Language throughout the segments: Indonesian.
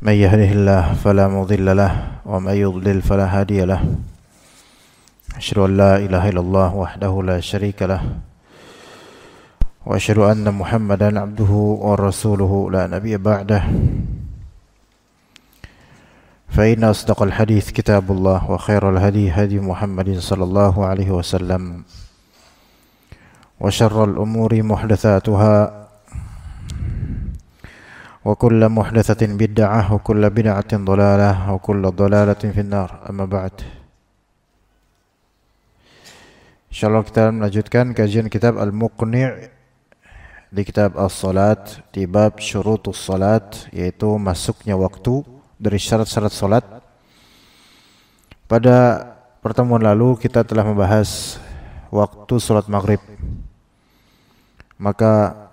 من يهده الله فلا مضل له ومن يضلل فلا هادي له أشهد أن لا إله إلا الله وحده لا شريك له وأشهد أن محمدا عبده ورسوله لا نبي بعده فإن أصدق الحديث كتاب الله وخير الهدي هدي محمد صلى الله عليه وسلم وشر الأمور محدثاتها وكل محدثة بدعة وكل بدعة ضلالة وكل ضلالة في النار. أما بعد, insyaallah kita melanjutkan kajian kitab Al-Muqni' di kitab As-Salat di bab syurutus salat, yaitu masuknya waktu dari syarat-syarat salat. Pada pertemuan lalu kita telah membahas waktu salat maghrib, maka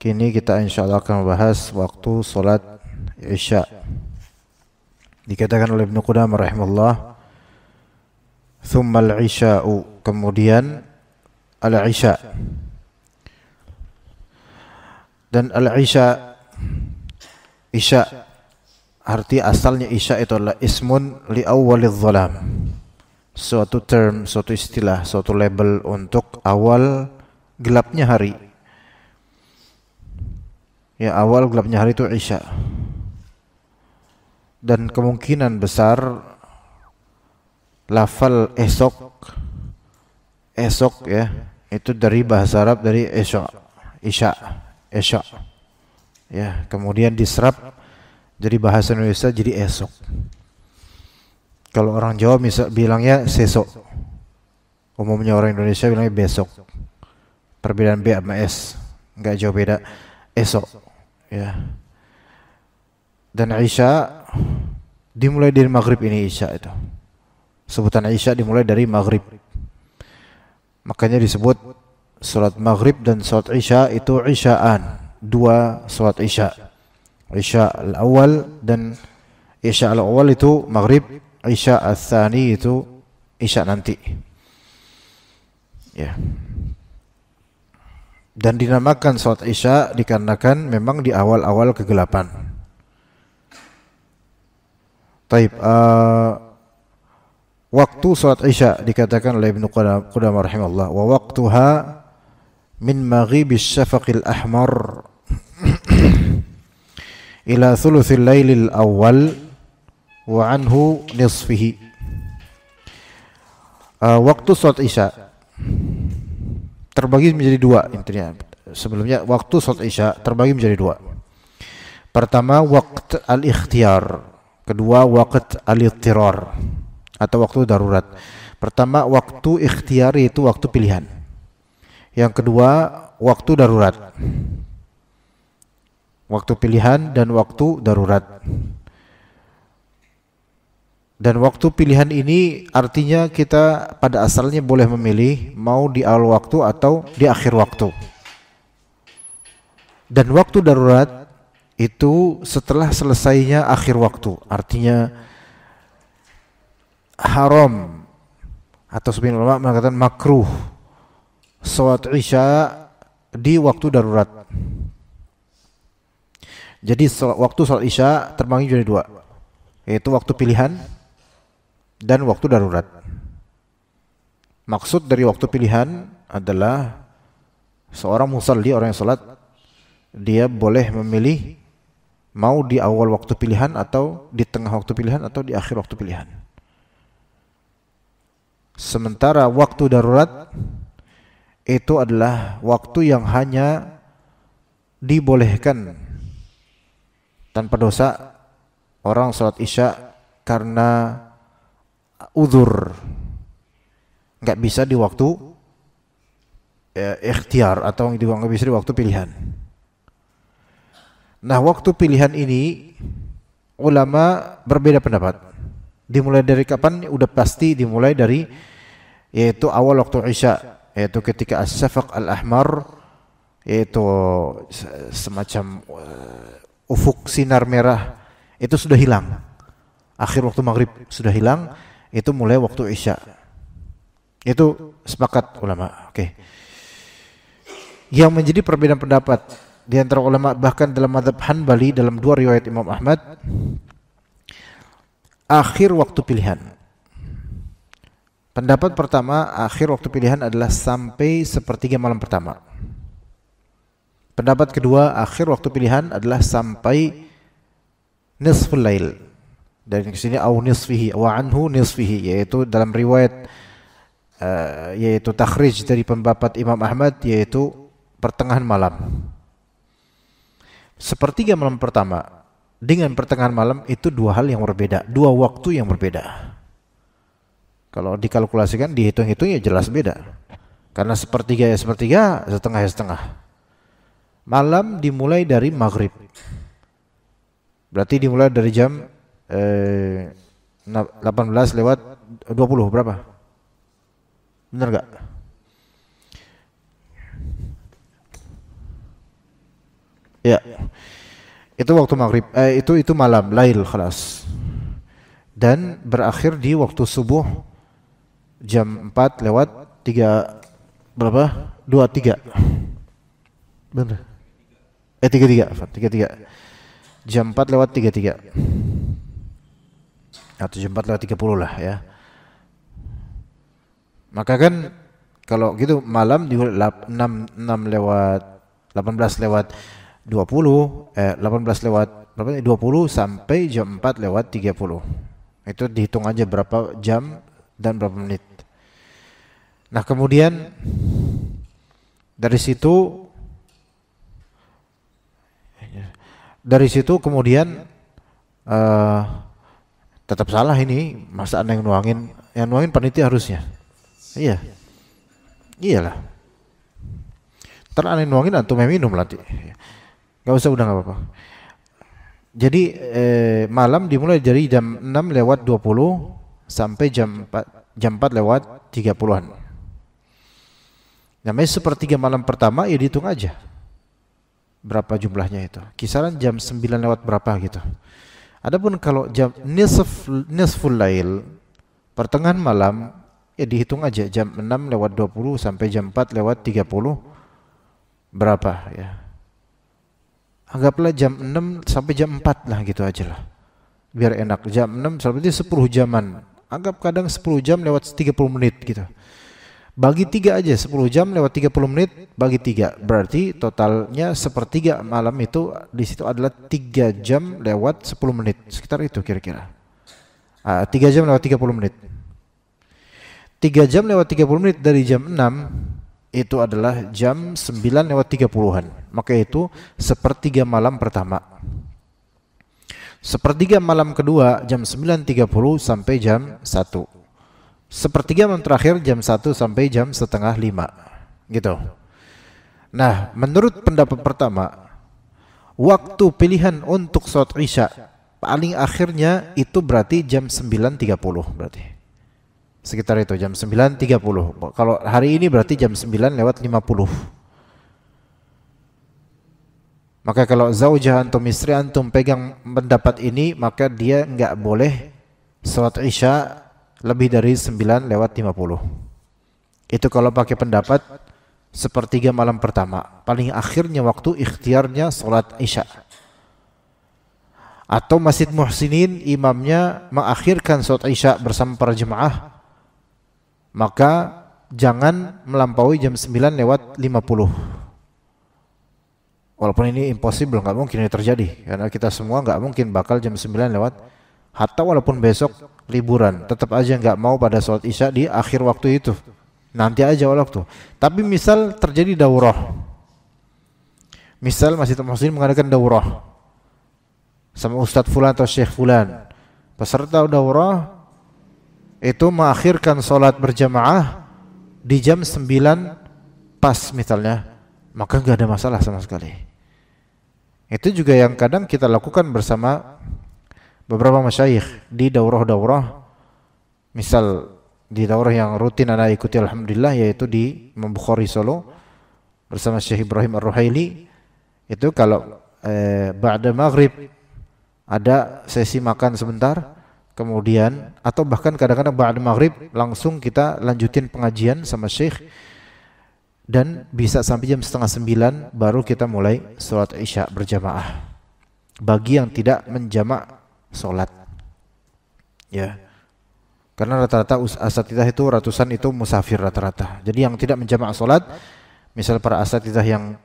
kini kita insyaallah akan membahas waktu salat Isya. Dikatakan oleh Ibnu Qudamah rahimahullah, "Tsumma al-Isya'u", kemudian al-Isya. Dan al-Isya, Isya, arti asalnya Isya itu adalah ismun li awwalidz zalam. Suatu term, suatu istilah, suatu label untuk awal gelapnya hari. Ya, awal gelapnya hari itu Isya. Dan kemungkinan besar lafal esok ya, itu dari bahasa Arab dari Isya. Ya, kemudian diserap jadi bahasa Indonesia jadi esok. Kalau orang Jawa bilangnya sesok. Umumnya orang Indonesia bilangnya besok. Perbedaan B sama S enggak jauh beda. Esok. Ya. Dan Isya dimulai dari maghrib ini. Isya itu, sebutan Isya dimulai dari maghrib, makanya disebut salat maghrib dan salat Isya itu Isya'an, dua salat Isya. Isya al-awwal dan Isya al-awwal itu maghrib, Isya al-thani itu Isya nanti. Ya. Dan dinamakan salat Isya dikarenakan memang di awal-awal kegelapan. Taib, waktu salat Isya dikatakan oleh Ibnu Qudamah rahimahullah, wa waqtuha min maghibis syafaqil ahmar ila thuluthil lailil awal wa anhu nisfihi. Waktu salat Isya terbagi menjadi dua intinya. Sebelumnya waktu salat Isya terbagi menjadi dua. Pertama waqt al-ikhtiyar, kedua waqt al-ittirar atau waktu darurat. Pertama waktu ikhtiyar, yaitu waktu pilihan. Yang kedua waktu darurat. Waktu pilihan dan waktu darurat. Dan waktu pilihan ini artinya kita pada asalnya boleh memilih mau di awal waktu atau di akhir waktu. Dan waktu darurat itu setelah selesainya akhir waktu, artinya haram atau sebagian ulama mengatakan makruh salat Isya di waktu darurat. Jadi waktu salat Isya terbagi menjadi dua, yaitu waktu pilihan dan waktu darurat. Maksud dari waktu pilihan adalah seorang musalli, orang yang salat, dia boleh memilih mau di awal waktu pilihan atau di tengah waktu pilihan atau di akhir waktu pilihan. Sementara waktu darurat itu adalah waktu yang hanya dibolehkan tanpa dosa orang sholat isya karena uzur, nggak bisa di waktu ikhtiar atau nggak bisa di waktu pilihan. Nah, waktu pilihan ini ulama berbeda pendapat. Dimulai dari kapan? Udah pasti dimulai dari yaitu awal waktu isya, yaitu ketika as-safaq al-ahmar, yaitu semacam ufuk sinar merah itu sudah hilang. Akhir waktu maghrib sudah hilang, itu mulai waktu isya. Itu sepakat ulama. Oke. Yang menjadi perbedaan pendapat di antara ulama bahkan dalam mazhab Hanbali dalam dua riwayat Imam Ahmad, akhir waktu pilihan. Pendapat pertama, akhir waktu pilihan adalah sampai sepertiga malam pertama. Pendapat kedua, akhir waktu pilihan adalah sampai nisful lail. Dan di sini au nisfihi wa anhu nisfihi, yaitu dalam riwayat yaitu takhrij dari pendapat Imam Ahmad, yaitu pertengahan malam. Sepertiga malam pertama dengan pertengahan malam itu dua hal yang berbeda, dua waktu yang berbeda. Kalau dikalkulasikan, dihitung-hitung ya jelas beda. Karena sepertiga ya sepertiga, setengah ya setengah. Malam dimulai dari maghrib. Berarti dimulai dari jam 18 lewat 20 berapa? Benar gak? Ya, itu waktu maghrib. Itu malam, lail khalas. Dan berakhir di waktu subuh jam 4 lewat 3 berapa? 23. Benar. 33. Jam 4 lewat 33. Atau jam 4 lewat 30 lah ya. Maka kan kalau gitu malam di 6 lewat 18 lewat 20, 18 lewat berapa? 20 sampai jam 4 lewat 30. Itu dihitung aja berapa jam dan berapa menit. Nah, kemudian dari situ kemudian tetap salah ini, masa ada yang nuangin panitia harusnya. Iya. Iyalah. Ntar aneh nuangin antum yang minum nanti. Gak usah, udah gak apa-apa. Jadi malam dimulai dari jam 6 lewat 20 sampai jam 4 lewat 30-an. Namanya sepertiga malam pertama, ya dihitung aja berapa jumlahnya itu. Kisaran jam 9 lewat berapa gitu. Adapun kalau jam nisful lail, pertengahan malam, ya dihitung aja jam 6 lewat 20 sampai jam 4 lewat 30 berapa ya. Anggaplah jam 6 sampai jam 4 lah gitu aja lah. Biar enak. Jam 6 berarti 10 jaman. Anggap kadang 10 jam lewat 30 menit gitu. Bagi 3 aja, 10 jam lewat 30 menit bagi 3. Berarti totalnya sepertiga malam itu di situ adalah 3 jam lewat 10 menit. Sekitar itu kira-kira. 3 jam lewat 30 menit. 3 jam lewat 30 menit dari jam 6 itu adalah jam 9 lewat 30-an. Maka itu sepertiga malam pertama. Sepertiga malam kedua jam 9.30 sampai jam 1. Sepertiga malam terakhir jam 1 sampai jam setengah 5. Gitu. Nah, menurut pendapat pertama, waktu pilihan untuk sholat isya paling akhirnya itu berarti jam 9.30 berarti. Sekitar itu jam 9.30. Kalau hari ini berarti jam 9 lewat 50. Maka kalau zaujah antum, istri antum pegang pendapat ini, maka dia enggak boleh salat isya lebih dari 9 lewat 50. Itu kalau pakai pendapat sepertiga malam pertama, paling akhirnya waktu ikhtiarnya salat isya. Atau Masjid Muhsinin imamnya mengakhirkan salat isya bersama para jemaah, maka jangan melampaui jam 9 lewat 50. Walaupun ini impossible, nggak mungkin ini terjadi, karena kita semua nggak mungkin bakal jam 9 lewat. Hatta walaupun besok liburan, tetap aja nggak mau pada sholat isya di akhir waktu itu. Nanti aja waktu. Tapi misal terjadi daurah, misal Masjid Muhsin mengadakan daurah, sama Ustadz Fulan atau Syekh Fulan. Peserta daurah itu mengakhirkan sholat berjamaah di jam 9 pas misalnya, maka nggak ada masalah sama sekali. Itu juga yang kadang kita lakukan bersama beberapa masyayikh di daurah-daurah. Misal di daurah yang rutin Anda ikuti alhamdulillah, yaitu di Imam Bukhari Solo bersama Syekh Ibrahim Ar-Ruhaili. Itu kalau ba'da maghrib ada sesi makan sebentar, kemudian atau bahkan kadang-kadang ba'da maghrib langsung kita lanjutin pengajian sama Syekh, dan bisa sampai jam 8:30 baru kita mulai sholat isya berjamaah bagi yang tidak menjamak sholat, ya. Karena rata-rata asatidzah itu ratusan itu musafir rata-rata. Jadi yang tidak menjamak sholat, misal para asatidzah yang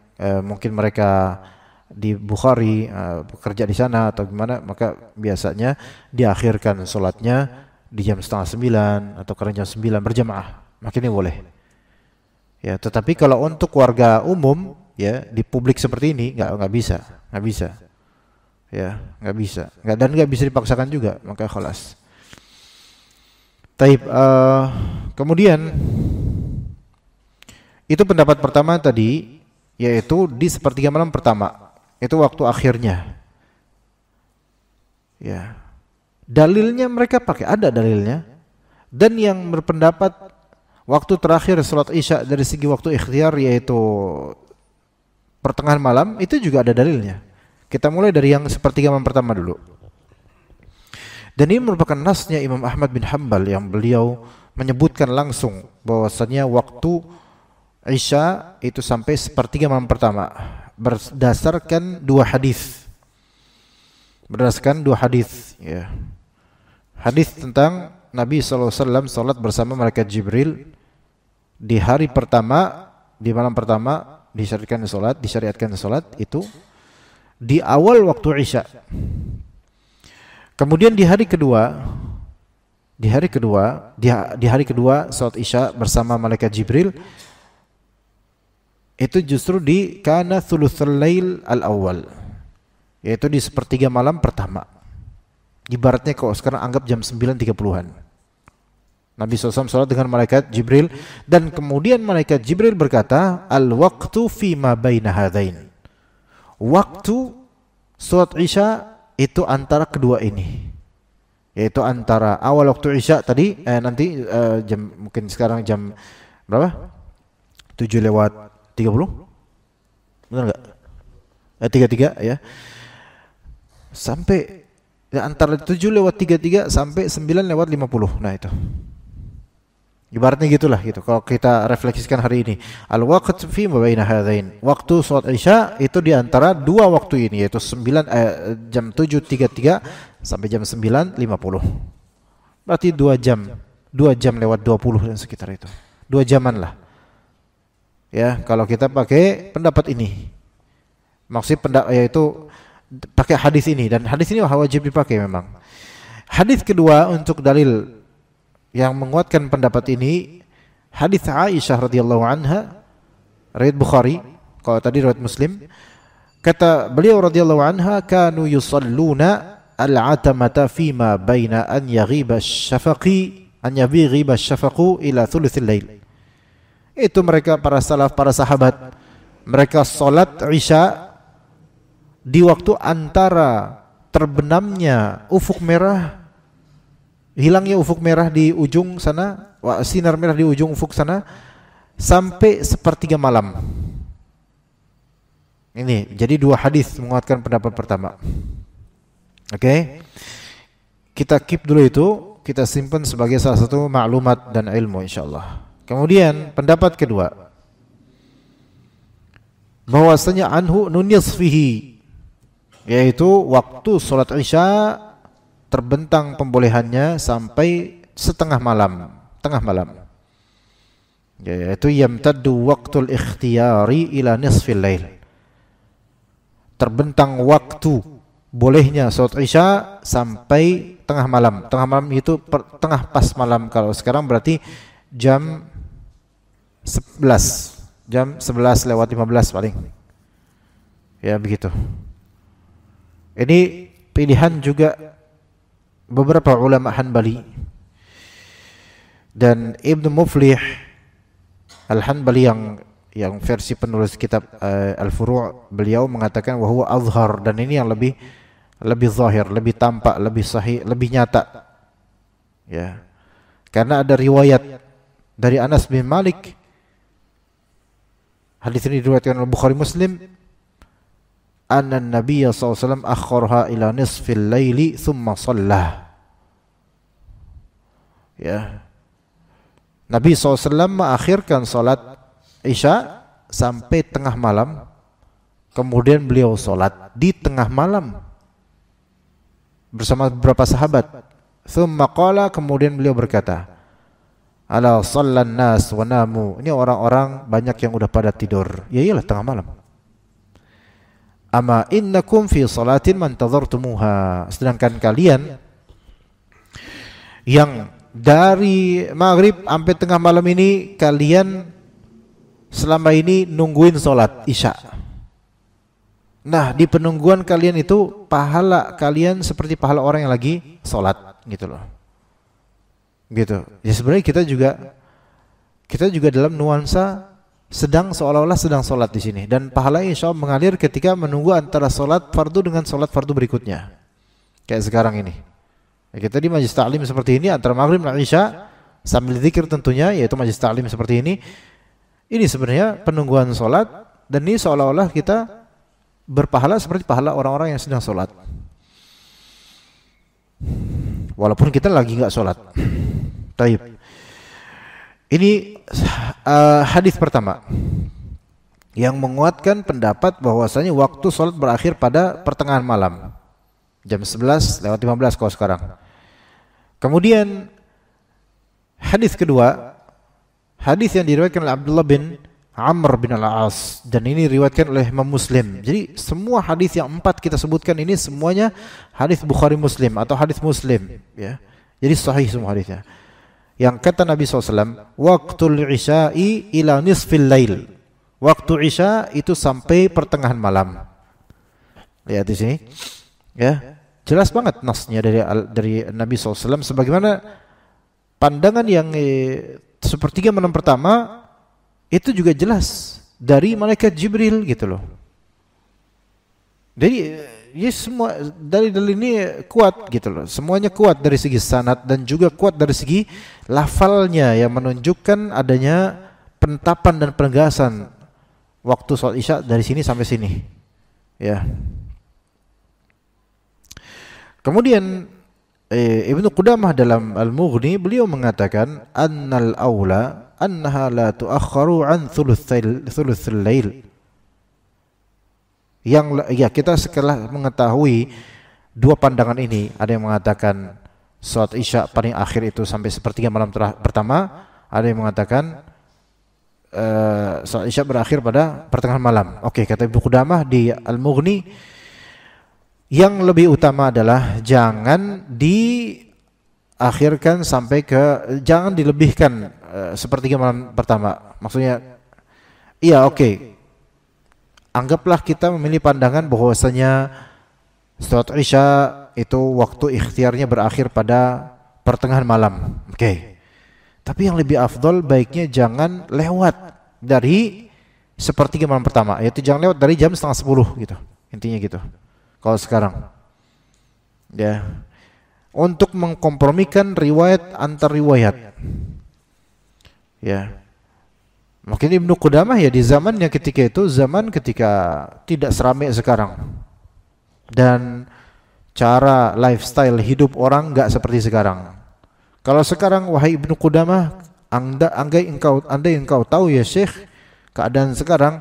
mungkin mereka di Bukhari bekerja di sana atau gimana, maka biasanya diakhirkan sholatnya di jam 8:30 atau karena jam 9 berjamaah, maka ini boleh. Ya, tetapi kalau untuk warga umum, ya di publik seperti ini nggak bisa, ya nggak bisa, dan nggak bisa dipaksakan juga, maka khalas. Taib, kemudian itu pendapat pertama tadi, yaitu di sepertiga malam pertama, itu waktu akhirnya. Ya, dalilnya mereka pakai, ada dalilnya. Dan yang berpendapat waktu terakhir salat isya dari segi waktu ikhtiar, yaitu pertengahan malam, itu juga ada dalilnya. Kita mulai dari yang sepertiga malam pertama dulu. Dan ini merupakan nasnya Imam Ahmad bin Hanbal, yang beliau menyebutkan langsung bahwasanya waktu isya itu sampai sepertiga malam pertama berdasarkan dua hadis. Ya. Hadis tentang Nabi SAW salat bersama malaikat Jibril di hari pertama, di malam pertama disyariatkan salat itu di awal waktu isya. Kemudian di hari kedua salat isya bersama malaikat Jibril itu justru di kana thuluthul lail al-awwal, yaitu di sepertiga malam pertama. Ibaratnya kalau sekarang anggap jam 9.30-an. Nabi SAW salat dengan malaikat Jibril, dan kemudian malaikat Jibril berkata, al-waqtu fi ma baina hadain. Waktu salat isya itu antara kedua ini, yaitu antara awal waktu isya tadi, nanti jam, mungkin sekarang jam berapa? 7:30, benar nggak? 33 ya, sampai antara 7:33 sampai 9:50. Nah itu ibaratnya gitulah gitu. Kalau kita refleksikan hari ini, al-waqt fi ma baina hadain, waktu salat isya itu di antara dua waktu ini, yaitu jam 7.33 sampai jam 9.50. Berarti 2 jam lewat 20 dan sekitar itu. 2 jaman lah. Ya, kalau kita pakai pendapat ini. Maksud yaitu pakai hadis ini, dan hadis ini wajib dipakai memang. Hadis kedua untuk dalil yang menguatkan pendapat ini, hadis Aisyah radhiyallahu anha, riwayat Bukhari, kalau tadi riwayat Muslim. Kata beliau radhiyallahu anha, kanu yusalluna al-atamata fima baina an yaghiba ash-shafaqu ila thuluthil lail. Itu mereka para salaf, para sahabat, mereka salat isya di waktu antara terbenamnya ufuk merah, hilangnya ufuk merah di ujung sana, sinar merah di ujung ufuk sana, sampai sepertiga malam. Ini jadi dua hadis menguatkan pendapat pertama. Oke. Kita keep dulu itu, kita simpan sebagai salah satu maklumat dan ilmu insyaallah. Kemudian pendapat kedua, bahwasanya anhu nunisfihi, yaitu waktu salat isya terbentang pembolehannya sampai tengah malam. Yaitu yamtaddu waqtul ikhtiyari ila nisfil lail. Terbentang waktu bolehnya salat isya sampai tengah malam. Tengah malam itu tengah pas malam. Kalau sekarang berarti jam 11. Jam 11:15 paling. Ya begitu. Ini pilihan juga beberapa ulama Hanbali. Dan Ibnu Muflih Al-Hanbali yang versi penulis kitab Al-Furu', beliau mengatakan wa huwa azhar, dan ini yang lebih zahir, lebih tampak, lebih sahih, lebih nyata. Ya. Karena ada riwayat dari Anas bin Malik. Hadis ini diriwayatkan oleh Bukhari Muslim. Anna Nabiy sallallahu alaihi wasallam akhkharha ila nisfil laili thumma shalla. Ya. Nabi SAW mengakhirkan salat Isya sampai tengah malam, kemudian beliau salat di tengah malam bersama beberapa sahabat. Thumma qala, kemudian beliau berkata, ala sallan nas wa namu. Ini orang-orang banyak yang udah pada tidur. Ya iyalah tengah malam. Ama innakum fi salatin mantadhartumuha. Sedangkan kalian yang dari maghrib sampai tengah malam ini, kalian selama ini nungguin sholat Isya. Nah, di penungguan kalian itu pahala kalian seperti pahala orang yang lagi sholat gitu loh. Gitu. Ya sebenarnya kita juga dalam nuansa seolah-olah sedang sholat di sini, dan pahala insya Allah mengalir ketika menunggu antara sholat fardu dengan sholat fardu berikutnya. Kayak sekarang ini. Ya, kita di majlis ta'lim seperti ini antara maghrib dan isya sambil zikir tentunya, yaitu majlis ta'lim seperti ini. Ini sebenarnya penungguan sholat, dan ini seolah-olah kita berpahala seperti pahala orang-orang yang sedang sholat, walaupun kita lagi nggak sholat. Taib. Ini hadis pertama yang menguatkan pendapat bahwasanya waktu sholat berakhir pada pertengahan malam, jam 11:15 kalau sekarang. Kemudian hadis kedua, hadis yang diriwayatkan oleh Abdullah bin Amr bin Al-As, dan ini diriwayatkan oleh Imam Muslim. Jadi semua hadis yang 4 kita sebutkan ini semuanya hadis Bukhari Muslim atau hadis Muslim, ya. Jadi sahih semua hadisnya. Yang kata Nabi SAW, waktul isya'i ila nisfil lail. Waktu isya itu sampai pertengahan malam. Lihat di sini, ya. Jelas banget nasnya dari Nabi SAW, sebagaimana pandangan yang sepertiga malam pertama itu juga jelas dari malaikat Jibril gitu loh. Jadi ya semua dari ini kuat gitu loh. Semuanya kuat dari segi sanad dan juga kuat dari segi lafalnya yang menunjukkan adanya penetapan dan penegasan waktu sholat Isya dari sini sampai sini. Ya. Kemudian Ibnu Qudamah dalam Al-Mughni beliau mengatakan annal aula annaha la tuakharu an thuluthil lail. Yang ya, kita setelah mengetahui dua pandangan ini, ada yang mengatakan salat Isya paling akhir itu sampai sepertiga malam pertama, ada yang mengatakan salat Isya berakhir pada pertengahan malam. Oke, kata Ibnu Qudamah di Al-Mughni, yang lebih utama adalah jangan diakhirkan sampai jangan dilebihkan sepertiga malam pertama. Maksudnya, iya oke. Anggaplah kita memilih pandangan bahwasanya salat Isya itu waktu ikhtiarnya berakhir pada pertengahan malam. Oke. Tapi yang lebih afdol baiknya jangan lewat dari sepertiga malam pertama, yaitu jangan lewat dari jam 9:30 gitu. Intinya gitu. Kalau sekarang, ya, untuk mengkompromikan riwayat antar riwayat, ya, mungkin Ibnu Qudamah ya di zamannya ketika itu, zaman ketika tidak seramai sekarang, dan cara lifestyle hidup orang nggak seperti sekarang. Kalau sekarang, wahai Ibnu Qudamah, andai engkau tahu ya Syekh, keadaan sekarang,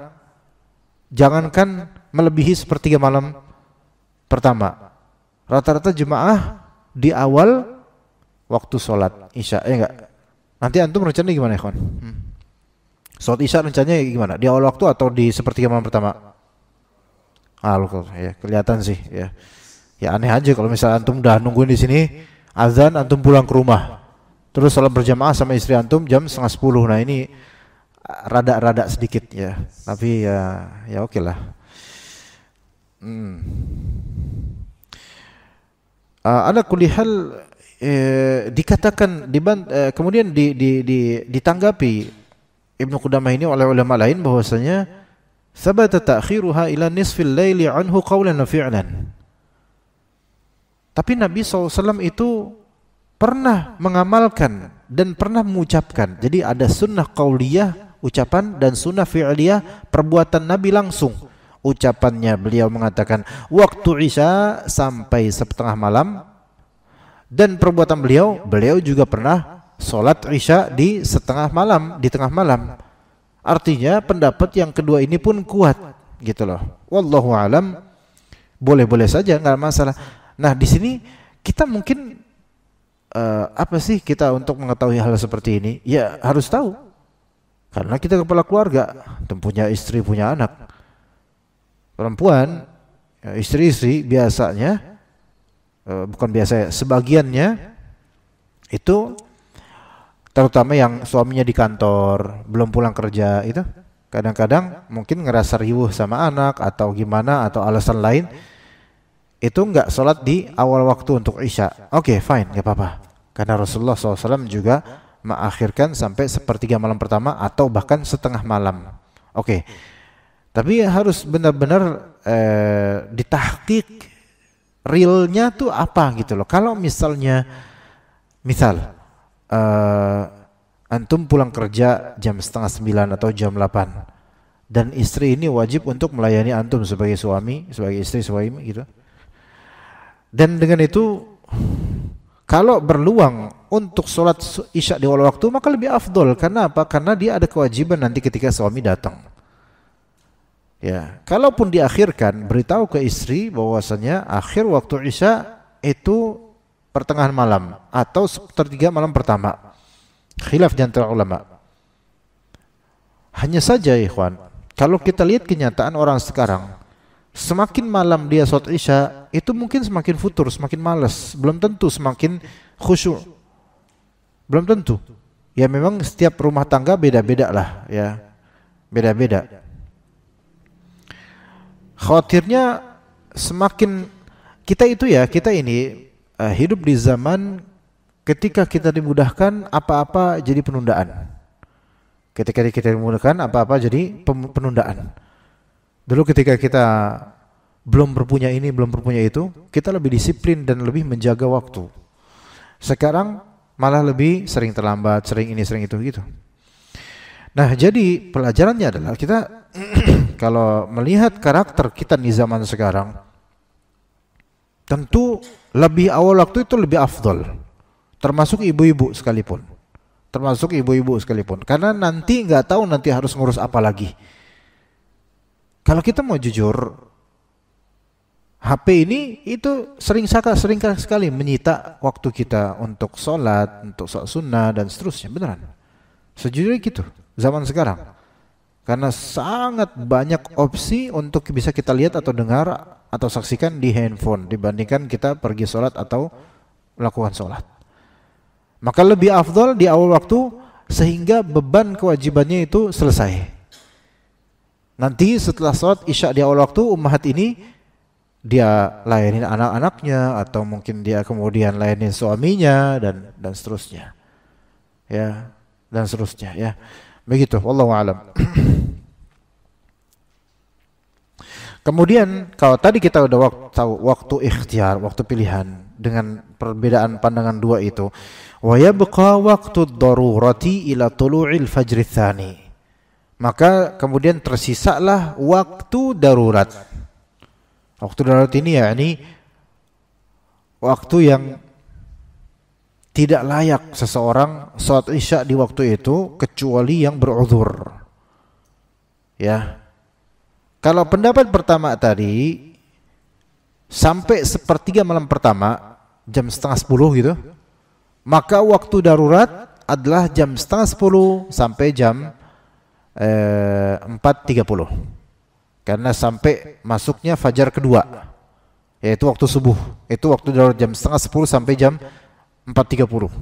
jangankan melebihi sepertiga malam pertama, rata-rata jemaah di awal waktu sholat Isya, ya enggak? Nanti antum rencananya gimana ya kawan? Sholat Isya rencananya gimana? Di awal waktu atau di sepertiga malam pertama? Ya kelihatan sih, ya. Ya aneh aja kalau misalnya antum udah nungguin di sini azan, antum pulang ke rumah, terus sholat berjamaah sama istri antum jam 9:30. Nah ini rada sedikit ya, tapi ya oke lah. Ala kulli hal dikatakan kemudian ditanggapi Ibnu Qudamah ini oleh ulama lain bahwasanya sabata ta'khiruha ila nisfil laili anhu qawlan wa fi'lan. Tapi Nabi SAW itu pernah mengamalkan dan pernah mengucapkan. Jadi ada sunnah qauliyah ucapan dan sunnah fi'liyah perbuatan Nabi langsung. Ucapannya beliau mengatakan waktu Isya sampai setengah malam, dan perbuatan beliau juga pernah sholat Isya di setengah malam, di tengah malam. Artinya pendapat yang kedua ini pun kuat gitu loh. Wallahu alam, boleh-boleh saja, nggak masalah. Nah di sini kita mungkin apa sih kita untuk mengetahui hal seperti ini? Ya harus tahu, karena kita kepala keluarga dan punya istri, punya anak. Perempuan, ya, istri-istri biasanya, bukan biasa, sebagiannya itu, terutama yang suaminya di kantor, belum pulang kerja, itu kadang-kadang mungkin ngerasa riuh sama anak atau gimana atau alasan lain, itu enggak sholat di awal waktu untuk Isya. Oke, fine, enggak apa-apa. Karena Rasulullah SAW juga mengakhirkan sampai sepertiga malam pertama atau bahkan setengah malam. Oke. Tapi harus benar-benar ditahqiq realnya tuh apa gitu loh. Kalau misalnya antum pulang kerja jam 8:30 atau jam 8 dan istri ini wajib untuk melayani antum sebagai suami, sebagai istri suami gitu. Dan dengan itu kalau berluang untuk sholat Isya di awal waktu maka lebih afdol. Karena apa? Karena dia ada kewajiban nanti ketika suami datang. Ya, kalaupun diakhirkan, beritahu ke istri bahwasanya akhir waktu Isya itu pertengahan malam atau sepertiga malam pertama. Khilaf di antara ulama. Hanya saja ikhwan, kalau kita lihat kenyataan orang sekarang, semakin malam dia sholat Isya, itu mungkin semakin futur, semakin malas. Belum tentu semakin khusyuk. Belum tentu. Ya memang setiap rumah tangga beda-beda lah ya. Beda-beda. Khawatirnya semakin kita ini hidup di zaman ketika kita dimudahkan apa-apa jadi penundaan. Ketika kita dimudahkan apa-apa jadi penundaan. Dulu ketika kita belum berpunya ini, belum berpunya itu, kita lebih disiplin dan lebih menjaga waktu. Sekarang malah lebih sering terlambat, sering ini, sering itu gitu. Nah, jadi pelajarannya adalah kita kalau melihat karakter kita di zaman sekarang, tentu lebih awal waktu itu lebih afdol. Termasuk ibu-ibu sekalipun. Karena nanti nggak tahu nanti harus ngurus apa lagi. Kalau kita mau jujur, HP ini itu sering sekali menyita waktu kita untuk sholat, untuk sholat sunnah dan seterusnya, beneran. Sejujurnya gitu, zaman sekarang. Karena sangat banyak opsi untuk bisa kita lihat atau dengar atau saksikan di handphone dibandingkan kita pergi sholat atau melakukan sholat. Maka lebih afdol di awal waktu sehingga beban kewajibannya itu selesai. Nanti setelah sholat Isya di awal waktu, ummahat ini dia layanin anak-anaknya atau mungkin dia kemudian layanin suaminya dan seterusnya. Ya, dan seterusnya ya. Begitu, wallahu a'lam. Kemudian kalau tadi kita udah tahu waktu ikhtiar, waktu pilihan dengan perbedaan pandangan dua itu, wa yabqa waqtu ad-darurati ila tulu'il fajr tsani. Maka kemudian tersisalah waktu darurat. Waktu darurat ini yakni waktu yang tidak layak seseorang sholat Isya di waktu itu kecuali yang beruzur. Ya. Kalau pendapat pertama tadi sampai sepertiga malam pertama jam 9:30 gitu, maka waktu darurat adalah jam 9:30 sampai jam 4:30. Karena sampai masuknya fajar kedua, yaitu waktu subuh. Itu waktu darurat jam 9:30 sampai jam 4:30.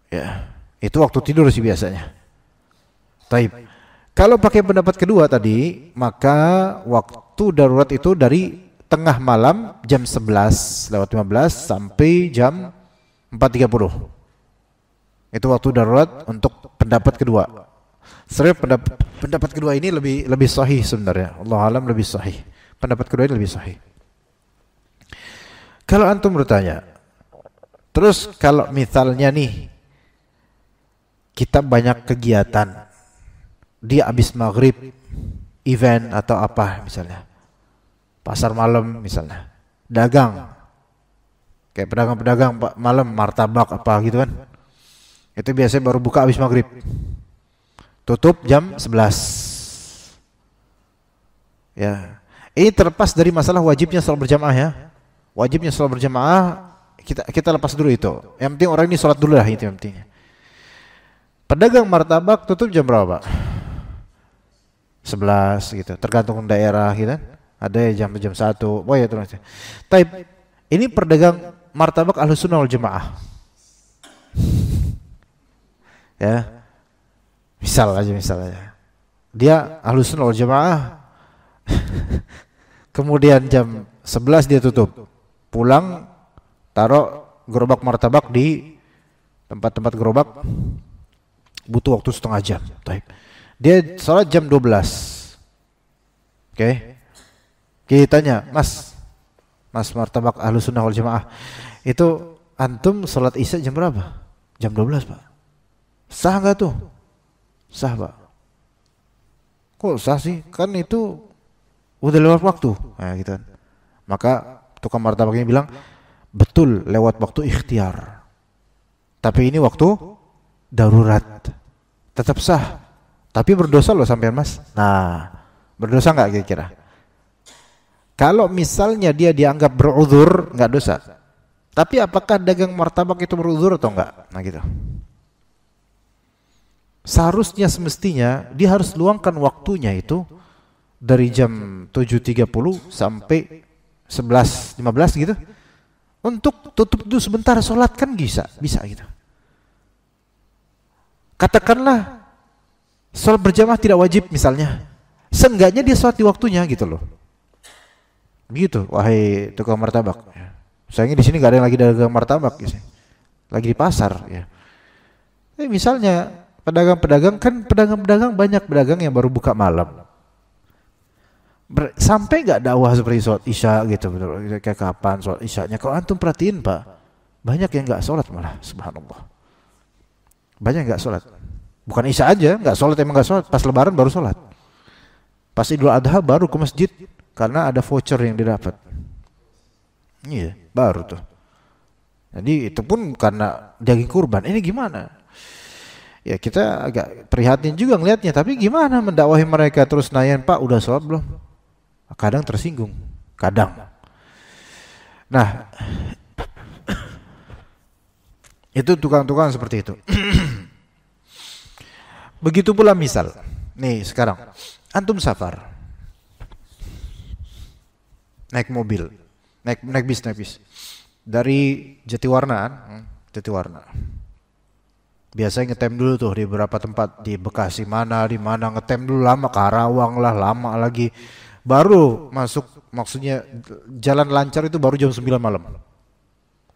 Ya, itu waktu tidur sih biasanya. Taib. Kalau pakai pendapat kedua tadi, maka waktu darurat itu dari tengah malam jam 11:15 sampai jam 4:30. Itu waktu darurat untuk pendapat kedua. Sebenarnya pendapat kedua ini lebih sahih sebenarnya. Allah alam lebih sahih. Pendapat kedua ini lebih sahih. Kalau antum bertanya, terus kalau misalnya nih kita banyak kegiatan, dia habis maghrib event atau apa misalnya, pasar malam misalnya, dagang, kayak pedagang-pedagang malam martabak apa gitu kan, itu biasanya baru buka habis maghrib, tutup jam 11. Ya, ini terlepas dari masalah wajibnya sholat berjamaah ya. Wajibnya sholat berjamaah kita lepas dulu itu. Yang penting orang ini sholat dulu lah, itu yang pentingnya. Pedagang martabak tutup jam berapa, Pak? 11 gitu, tergantung daerah gitu kan. Ada jam 1. Oh ya terus. Tapi ini pedagang martabak Ahlussunnah wal Jamaah. Ya. Misal aja. Dia Ahlussunnah wal Jamaah. Kemudian jam 11 dia tutup. Pulang taruh gerobak martabak di tempat-tempat gerobak, butuh waktu setengah jam. Dia sholat jam 12. Oke. Kita tanya, Mas martabak Ahlussunnah wal Jamaah, itu antum sholat isya jam berapa? Jam 12, Pak. Sah nggak tuh? Sah, Pak. Kok sah sih? Kan itu udah lewat waktu. Nah, gitu kan. Maka tukang martabaknya bilang, betul lewat waktu ikhtiar. Tapi ini waktu darurat. Tetap sah. Tapi berdosa loh sampean, Mas. Nah, berdosa nggak kira-kira? Kalau misalnya dia dianggap beruzur, nggak dosa. Tapi apakah dagang martabak itu beruzur atau enggak? Nah gitu. Seharusnya semestinya dia harus luangkan waktunya itu dari jam 7.30 sampai 11.15 gitu. Untuk tutup dulu sebentar sholat kan bisa gitu. Katakanlah sholat berjamaah tidak wajib misalnya. Seenggaknya dia sholat di waktunya gitu loh. Gitu, wahai tukang martabak. Sayangnya di sini nggak ada yang lagi dagang martabak, gitu. Lagi di pasar. Ya. Misalnya pedagang-pedagang kan banyak pedagang yang baru buka malam. Sampai nggak dakwah seperti sholat isya gitu, kayak kapan sholat isyanya? Kalau antum perhatiin Pak, banyak yang nggak sholat malah, subhanallah. Banyak nggak sholat. Bukan isya aja, nggak sholat, emang nggak sholat. Pas lebaran baru sholat. Pas Idul Adha baru ke masjid. Karena ada voucher yang didapat. Iya, baru tuh. Jadi itu pun karena daging kurban. Ini gimana? Ya kita agak prihatin juga ngelihatnya. Tapi gimana mendakwahi mereka terus nanyain, Pak udah sholat belum? Kadang tersinggung. Kadang. Nah, itu tukang-tukang seperti itu. Begitu pula misal. Nih sekarang. Antum safar. Naik mobil, naik bis dari Jatiwarna. Biasanya ngetem dulu tuh di beberapa tempat, di Bekasi di mana ngetem dulu lama, Karawang lah lama lagi, baru masuk, maksudnya jalan lancar itu baru jam 9 malam.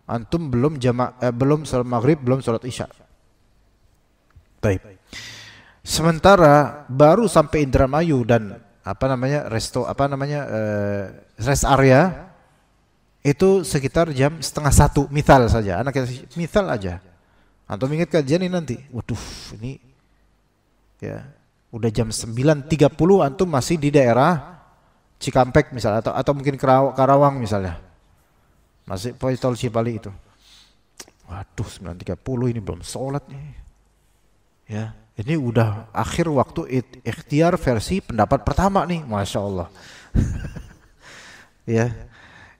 Antum belum belum sholat maghrib, belum sholat isya. Baik. Sementara baru sampai Indramayu dan rest area itu sekitar jam 12:30 misal saja, misal aja. Antum ingat kajian ini nanti, waduh ini ya udah jam 9.30 antum masih di daerah Cikampek misalnya, atau mungkin Karawang misalnya, masih tol Cipali itu. Waduh 9.30 ini belum sholat nih ya. Ini udah akhir waktu ikhtiar versi pendapat pertama nih, Masya Allah. Ya,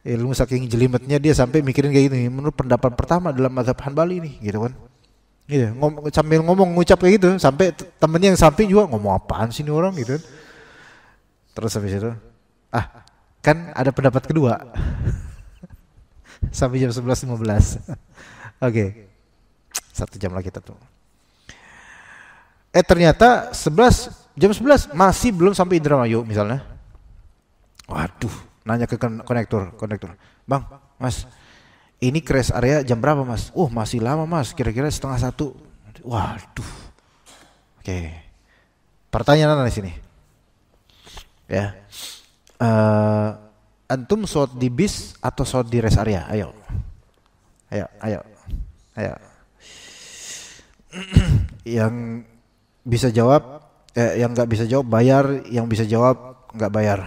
ilmu saking jelimetnya dia sampai mikirin kayak gini, menurut pendapat pertama dalam mazhab Hanbali nih, gitu kan. Gitu, sambil ngucap kayak gitu, sampai temennya yang samping juga ngomong apaan sih ini orang gitu. Terus habis itu, kan ada pendapat kedua. Sampai jam 11.15. Oke. 1 jam lagi kita tuh. Ternyata jam 11 masih belum sampai Indramayu misalnya. Waduh, nanya ke konektor, Bang, Mas, ini ke rest area jam berapa Mas? Masih lama Mas, kira-kira 12:30. Waduh. Oke. Pertanyaan di sini. Ya. Antum sholat di bis atau sholat di rest area? Ayo. Yang bisa jawab, yang nggak bisa jawab bayar, yang bisa jawab nggak bayar.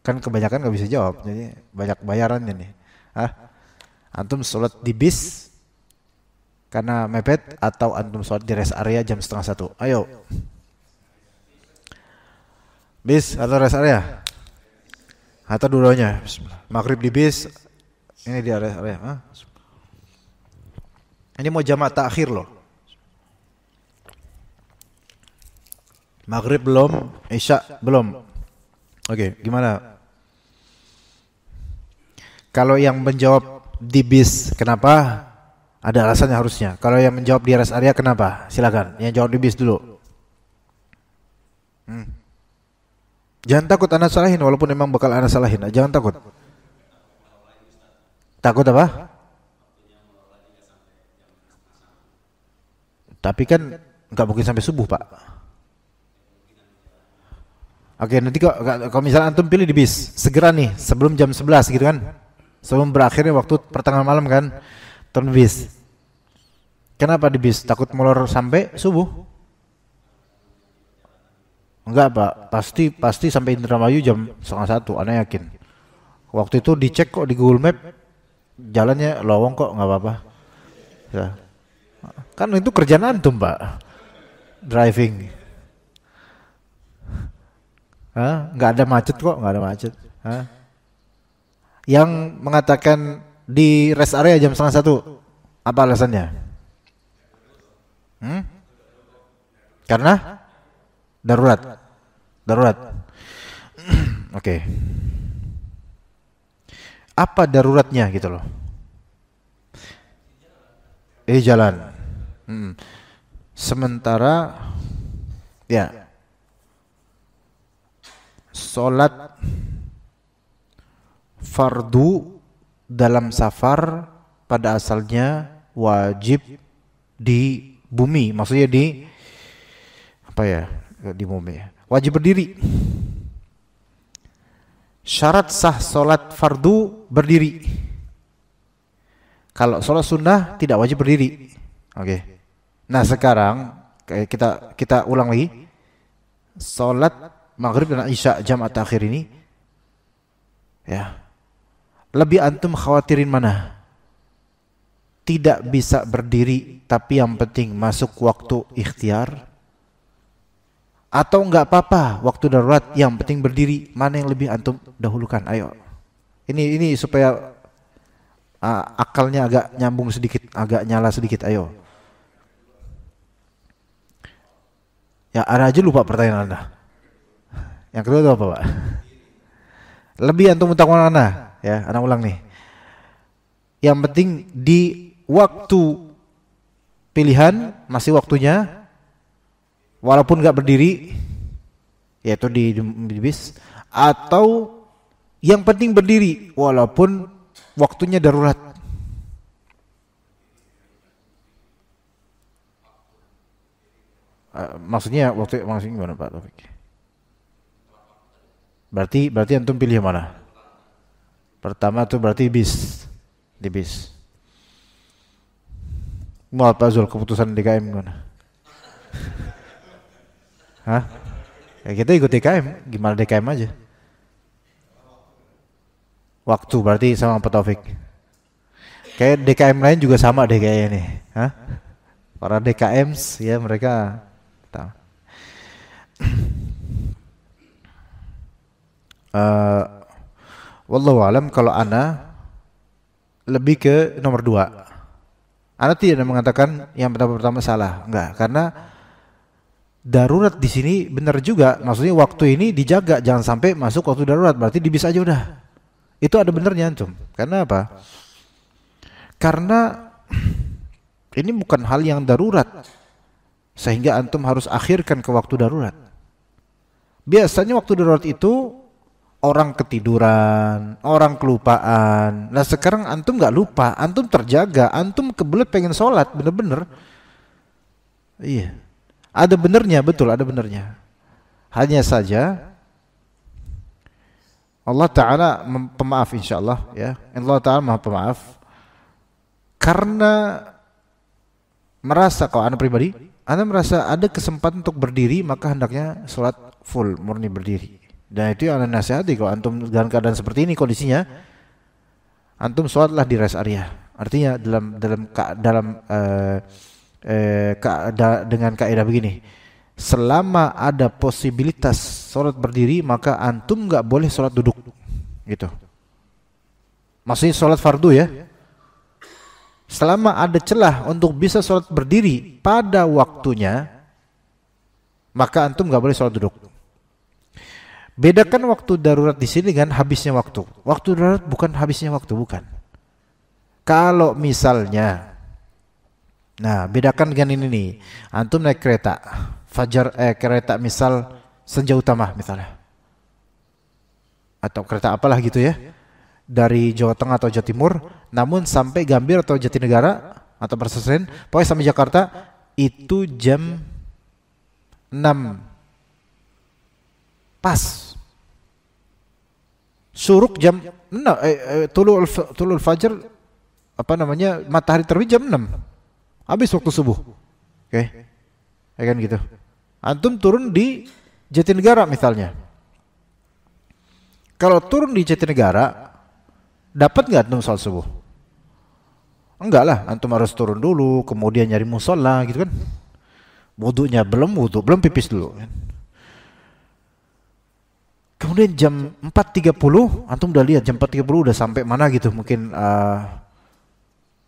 Kan kebanyakan nggak bisa jawab, jadi banyak bayaran ini. Antum sholat di bis karena mepet atau antum sholat di rest area jam 12:30? Ayo. Bis atau rest area? Atau dua-duanya? Maghrib di bis, ini di rest area. Ini mau jamak takhir loh. Maghrib belum, Isya belum. Oke, gimana? Kalau yang menjawab di bis, kenapa? Ada alasannya harusnya. Kalau yang menjawab di rest area, kenapa? Silakan. Yang jawab di bis dulu. Jangan takut Anda salahin, walaupun memang bakal Anda salahin. Jangan takut. Takut apa? Tapi kan nggak mungkin sampai subuh, Pak. Oke, nanti kalau misalnya antum pilih di bis, segera nih, sebelum jam 11 gitu kan. Sebelum berakhirnya waktu pertengahan malam kan, turun bis. Kenapa di bis? Takut molor sampai subuh? Enggak, Pak. Pasti sampai Indramayu jam 12:30, Anda yakin. Waktu itu dicek kok di Google Map, jalannya lowong kok, nggak apa-apa. Ya. Kan itu kerjaan antum, Pak. Driving. Nggak ada macet kok, nggak ada macet. Yang mengatakan di rest area jam 12:30, apa alasannya? Karena darurat. Oke. Apa daruratnya gitu loh? Jalan. Sementara ya sholat fardu dalam safar pada asalnya wajib di bumi, maksudnya di bumi, wajib berdiri. Syarat sah sholat fardu berdiri. Kalau sholat sunnah tidak wajib berdiri. Oke. Nah sekarang kita ulang lagi. Sholat Maghrib dan Isya jamak takhir ini, ya, lebih antum khawatirin mana? Tidak bisa berdiri tapi yang penting masuk waktu ikhtiar, atau enggak apa-apa waktu darurat yang penting berdiri? Mana yang lebih antum dahulukan? Ayo. Ini supaya akalnya agak nyambung sedikit, agak nyala sedikit. Ayo. Ya, ada aja lupa pertanyaan Anda. Yang kedua itu apa, Pak? Lebih antum utamakan mana? Ya, Anda ulang nih. Yang penting di waktu pilihan masih waktunya, walaupun nggak berdiri, yaitu di bis, atau yang penting berdiri walaupun waktunya darurat. Maksudnya gimana, Pak Taufik? Berarti antum pilih yang mana? Pertama tuh berarti bis. Di bis. Mau apa Zul keputusan DKM gimana? Ya kita ikut DKM, gimana DKM aja. Waktu berarti sama Pak Taufik. Kayak DKM lain juga sama deh kayaknya nih. Para DKMs ya mereka tahu. Wallahu alam, kalau ana lebih ke nomor 2. Ana tidak mengatakan yang pertama salah, enggak, karena darurat di sini benar juga, maksudnya waktu ini dijaga jangan sampai masuk waktu darurat, berarti di bis aja udah. Itu ada benernya antum. Karena apa? Karena ini bukan hal yang darurat sehingga antum harus akhirkan ke waktu darurat. Biasanya waktu darurat itu orang ketiduran, orang kelupaan. Nah sekarang antum nggak lupa, antum terjaga, antum kebelet pengen sholat, bener-bener. Iya, ada benernya, betul ada benernya. Hanya saja Allah Ta'ala pemaaf insyaallah ya. Allah Ta'ala maha pemaaf. Karena merasa, kalau anda pribadi, anda merasa ada kesempatan untuk berdiri, maka hendaknya sholat full, murni berdiri. Dan itu yang anda nasihati, kalau antum dalam keadaan seperti ini kondisinya, antum sholatlah di rest area. Artinya dengan kaidah begini, selama ada posibilitas sholat berdiri, maka antum nggak boleh sholat duduk, gitu. Maksudnya sholat fardu ya. Selama ada celah untuk bisa sholat berdiri pada waktunya, maka antum nggak boleh sholat duduk. Bedakan waktu darurat di sini dengan habisnya waktu. Waktu darurat bukan habisnya waktu, bukan. Kalau misalnya, nah bedakan dengan ini nih, antum naik kereta kereta misal Senja Utama misalnya, atau kereta apalah gitu ya, dari Jawa Tengah atau Jawa Timur, namun sampai Gambir atau Jatinegara atau Persesen, pokoknya sampai Jakarta itu jam 6 pas. Syuruk jam 6, tulul fajar, apa namanya, matahari terbit jam 6. Habis waktu subuh. Oke. Ya kan gitu. Antum turun di Jatinegara misalnya. Kalau turun di Jatinegara, dapat nggak antum sholat subuh? Enggak lah, antum harus turun dulu, kemudian nyari musola gitu kan. Wudunya belum pipis dulu. Kemudian jam 4.30, antum udah lihat jam 4.30 udah sampai mana gitu, mungkin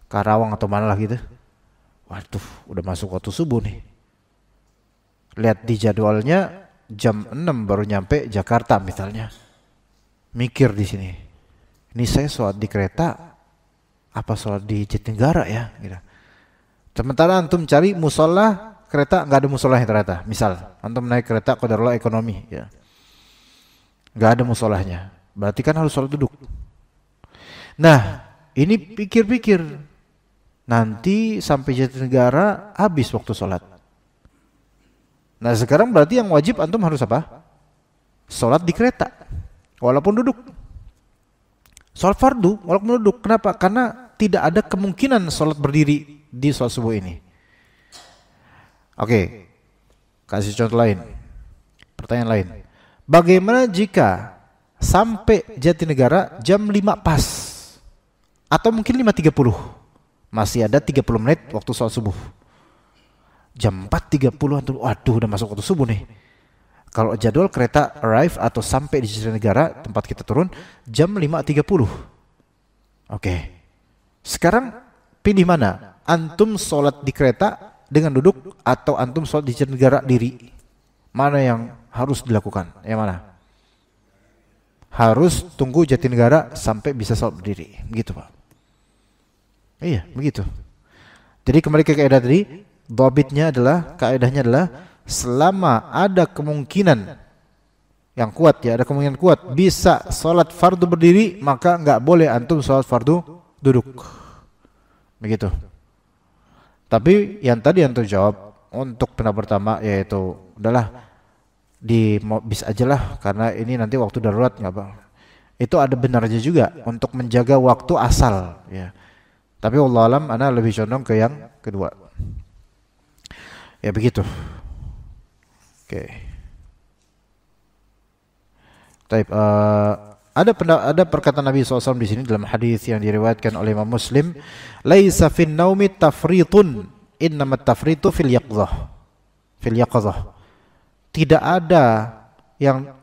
Karawang atau mana lah gitu. Waduh, udah masuk waktu subuh nih. Lihat di jadwalnya jam 6 baru nyampe Jakarta misalnya. Mikir di sini. Ini saya sholat di kereta apa sholat di Jatinegara ya gitu. Sementara antum cari musola kereta, nggak ada musolahnya ternyata. Misal antum naik kereta qadarullah ekonomi ya, nggak ada musolahnya, berarti kan harus sholat duduk. Nah ini pikir-pikir, nanti sampai Jatinegara habis waktu sholat. Nah sekarang berarti yang wajib antum harus apa? Sholat di kereta walaupun duduk. Sholat fardu walaupun duduk. Kenapa? Karena tidak ada kemungkinan sholat berdiri di sholat subuh ini. Oke, kasih contoh lain. Pertanyaan lain. Bagaimana jika sampai Jatinegara jam 5 pas? Atau mungkin 5.30. Masih ada 30 menit waktu sholat subuh. Jam 4.30 antum, waduh udah masuk waktu subuh nih. Kalau jadwal kereta arrive atau sampai di Jatinegara tempat kita turun jam 5.30. Oke. Sekarang pilih mana? Antum sholat di kereta dengan duduk atau antum sholat di Jatinegara diri? Mana yang harus dilakukan? Yang mana? Harus tunggu Jatinegara sampai bisa sholat berdiri. Begitu Pak. Iya, begitu. Jadi kembali ke kaidah tadi, kaidahnya adalah selama ada kemungkinan yang kuat ya, ada kemungkinan kuat bisa sholat fardu berdiri, maka nggak boleh antum sholat fardu duduk. Begitu. Tapi yang tadi antum jawab untuk pendapat pertama yaitu udahlah di bis aja lah karena ini nanti waktu darurat nggak apa. Itu ada benarnya juga untuk menjaga waktu asal ya. Tapi wallahu alam ana lebih condong ke yang kedua. Ya begitu. Oke. Taib, ada perkataan Nabi SAW di sini dalam hadis yang diriwayatkan oleh Imam Muslim, laisa fin naumi tafritun, innamat tafritu fil yaqzah. Fil yaqzah. Tidak ada yang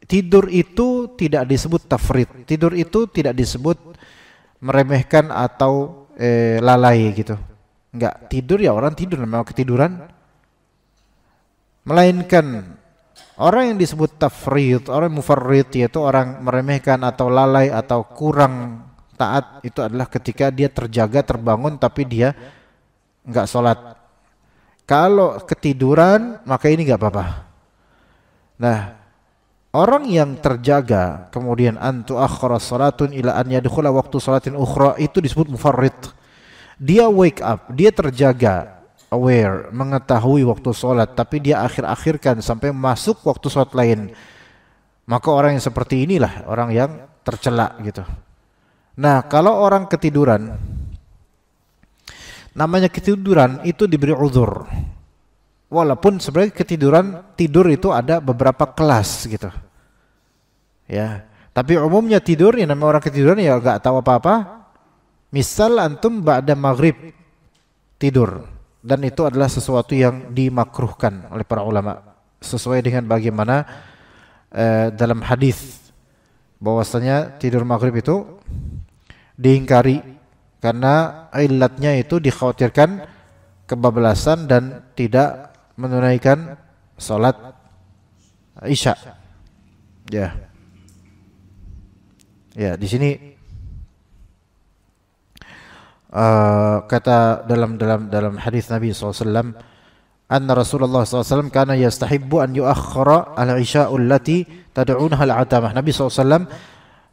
tidur itu tidak disebut tafrit. Tidur itu tidak disebut meremehkan atau lalai gitu. Enggak, tidur ya orang tidur memang ketiduran. Melainkan orang yang disebut tafrid, orang mufarrid yaitu orang meremehkan atau lalai atau kurang taat, itu adalah ketika dia terjaga terbangun tapi dia enggak sholat. Kalau ketiduran maka ini enggak apa-apa. Nah, Orang yang terjaga kemudian antu akhara salatun ila an yadkhula waktu salatin ukhra, itu disebut mufarrid. Dia wake up, dia terjaga, aware, mengetahui waktu salat, tapi dia akhir-akhirkan sampai masuk waktu salat lain. Maka orang yang seperti inilah orang yang tercela gitu. Nah, kalau orang ketiduran, namanya ketiduran itu diberi uzur. Walaupun sebenarnya tidur itu ada beberapa kelas gitu. Ya, tapi umumnya tidur yang namanya orang ketiduran ya enggak tahu apa-apa. Misal antum ba'da maghrib tidur, dan itu adalah sesuatu yang dimakruhkan oleh para ulama sesuai dengan bagaimana dalam hadis bahwasanya tidur maghrib itu diingkari karena ilatnya itu dikhawatirkan kebablasan dan tidak menunaikan salat Isya. Ya. Ya, di sini kata dalam hadis Nabi SAW, anna Rasulullah SAW kana yastahibbu an yuakhkhara al-isya'u allati tad'unaha al-'atamah. Nabi SAW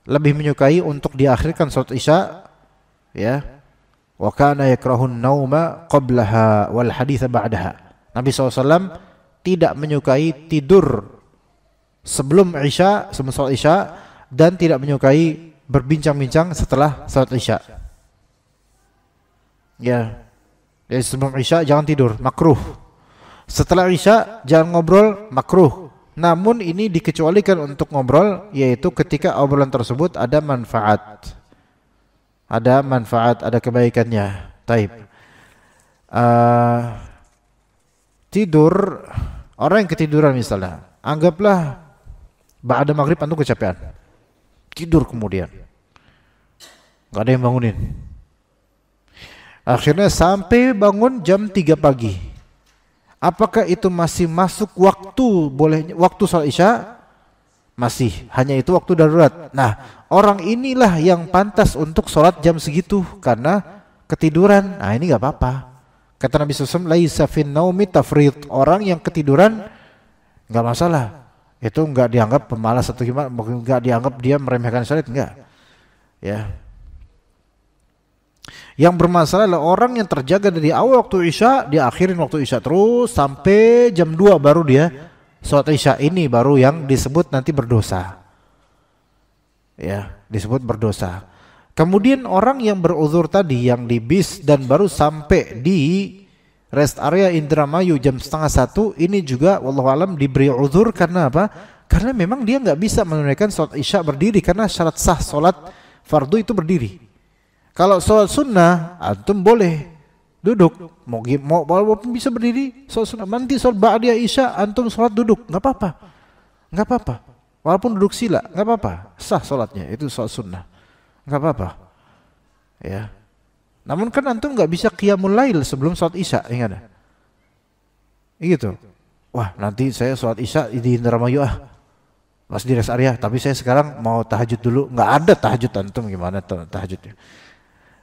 lebih menyukai untuk diakhirkan salat Isya, ya. Wa kana yakrahu an-nauma qablaha wal haditha ba'daha. Nabi SAW tidak menyukai tidur sebelum Isya, sebelum salat Isya, dan tidak menyukai berbincang-bincang setelah salat Isya. Ya. Jadi sebelum Isya jangan tidur, makruh. Setelah Isya jangan ngobrol, makruh. Namun ini dikecualikan untuk ngobrol, yaitu ketika obrolan tersebut ada manfaat. Ada manfaat, ada kebaikannya. Taib. Tidur, orang yang ketiduran misalnya, anggaplah ba'da maghrib antum kecapean, tidur kemudian gak ada yang bangunin, akhirnya sampai bangun jam 3 pagi. Apakah itu masih masuk waktu salat Isya? Masih, hanya itu waktu darurat. Nah, orang inilah yang pantas untuk sholat jam segitu karena ketiduran. Nah, ini gak apa-apa. Kata Nabi SAW, laisa fin naumi tafrid. Orang yang ketiduran enggak masalah. Itu enggak dianggap pemalas atau gimana, enggak dianggap dia meremehkan salat, enggak. Ya. Yang bermasalah adalah orang yang terjaga dari awal waktu Isya, dia akhirin waktu Isya terus sampai jam 2 baru dia salat Isya. Ini baru yang disebut nanti berdosa. Ya, disebut berdosa. Kemudian orang yang beruzur tadi yang di bis dan baru sampai di rest area Indramayu jam 12:30, ini juga wallahualam diberi uzur karena apa? Karena memang dia nggak bisa menunaikan sholat Isya berdiri karena syarat sah sholat fardu itu berdiri. Kalau sholat sunnah antum boleh duduk, mau walaupun bisa berdiri sholat sunnah. Nanti sholat ba'da Isya antum sholat duduk, nggak apa-apa, nggak apa-apa. Walaupun duduk sila nggak apa-apa, sah sholatnya, itu sholat sunnah. Enggak apa-apa. Ya. Namun kan antum enggak bisa qiyamul lail sebelum salat Isya, ingat. Gitu. Wah, nanti saya salat Isya di Indramayu pas di rest area, tapi saya sekarang mau tahajud dulu. Enggak ada tahajud antum, gimana tahajudnya?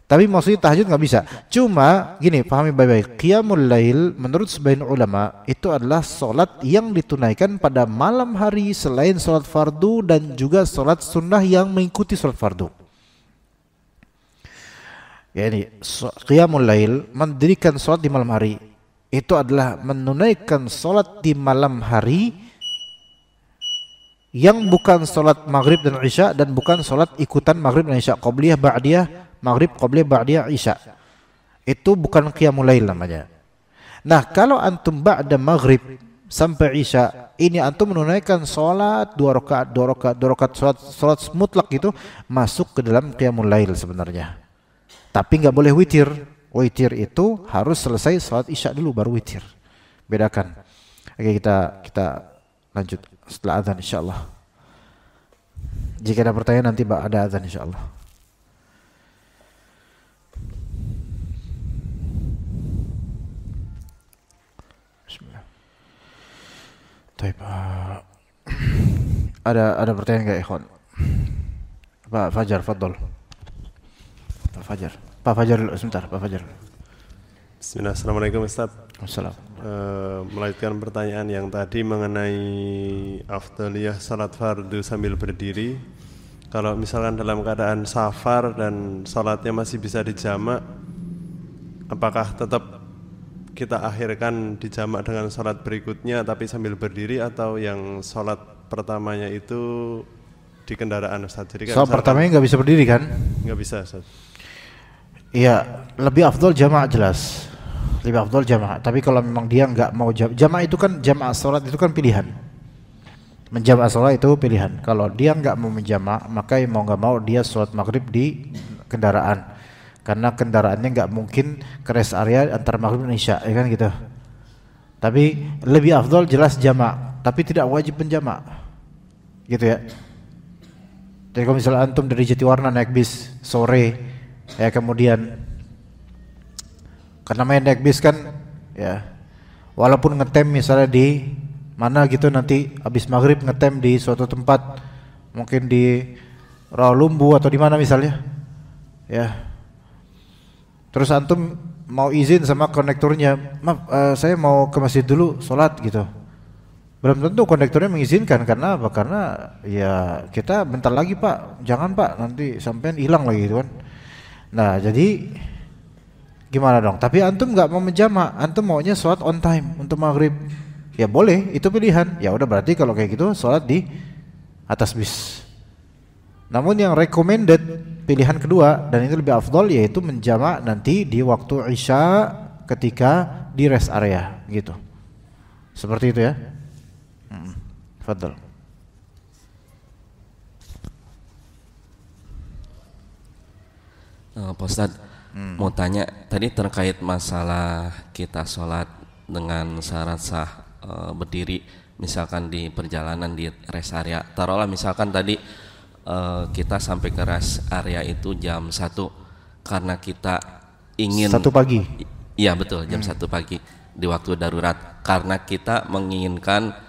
Tapi maksudnya tahajud enggak bisa. Cuma gini, pahami baik-baik. Qiyamul lail menurut sebagian ulama itu adalah salat yang ditunaikan pada malam hari selain salat fardu dan juga salat sunnah yang mengikuti salat fardu. Ya, ini qiyamul lail, mendirikan salat di malam hari, itu adalah menunaikan salat di malam hari yang bukan salat maghrib dan isya dan bukan salat ikutan maghrib dan isya, qabliyah ba'diyah maghrib, qabliyah ba'diyah isya. Itu bukan qiyamul lail namanya. Nah, kalau antum ba'da maghrib sampai isya, ini antum menunaikan salat 2 rakaat salat mutlak, itu masuk ke dalam qiyamul lail sebenarnya. Tapi nggak boleh witir. Witir itu harus selesai salat Isya dulu baru witir. Bedakan. Oke, kita lanjut setelah azan insyaallah. Jika ada pertanyaan nanti ada azan insyaallah. Bismillah. Baik. Ada pertanyaan enggak, ikhwan? Pak Fajar, fadhol. Pak Fajar dulu sebentar, Pak Fajar. Bismillah, assalamualaikum Ustaz. Assalamualaikum. melanjutkan pertanyaan yang tadi mengenai afdaliyah salat fardu sambil berdiri. Kalau misalkan dalam keadaan safar dan salatnya masih bisa dijamak, apakah tetap kita akhirkan dijamak dengan salat berikutnya tapi sambil berdiri, atau yang salat pertamanya itu di kendaraan, Ustaz? Jadi kan salat pertamanya nggak bisa berdiri kan? Nggak bisa, Ustaz. Iya, lebih afdol jamaah jelas. Lebih afdol jamaah. Tapi kalau memang dia nggak mau jamaah itu kan jamaah salat itu kan pilihan. Menjamaah salat itu pilihan. Kalau dia nggak mau menjamaah, maka mau nggak mau dia salat maghrib di kendaraan. Karena kendaraannya nggak mungkin ke rest area antara maghrib dan isya, ya kan gitu. Tapi lebih afdol jelas jamaah, tapi tidak wajib menjamaah. Gitu ya. Jadi kalau misalnya antum dari Jatiwarna naik bis sore, ya kemudian karena main naik bis kan ya, walaupun ngetem misalnya di mana gitu, nanti habis maghrib ngetem di suatu tempat, mungkin di Rawalumbu atau di mana misalnya ya, terus antum mau izin sama kondekturnya, maaf saya mau ke masjid dulu sholat gitu, belum tentu kondekturnya mengizinkan. Karena apa? Karena ya kita bentar lagi pak, jangan pak, nanti sampean hilang lagi gitu kan. Nah jadi gimana dong? Tapi antum nggak mau menjamak, antum maunya sholat on time untuk maghrib, ya boleh, itu pilihan. Ya udah, berarti kalau kayak gitu sholat di atas bis. Namun yang recommended pilihan kedua, dan itu lebih afdol, yaitu menjamak nanti di waktu isya ketika di rest area gitu. Seperti itu ya. Fadl. Pak Ustadz, mau tanya tadi terkait masalah kita sholat dengan syarat sah berdiri, misalkan di perjalanan di rest area. Taruhlah misalkan tadi kita sampai ke rest area itu jam 1 karena kita ingin 1 pagi. Iya betul, jam 1 pagi di waktu darurat, karena kita menginginkan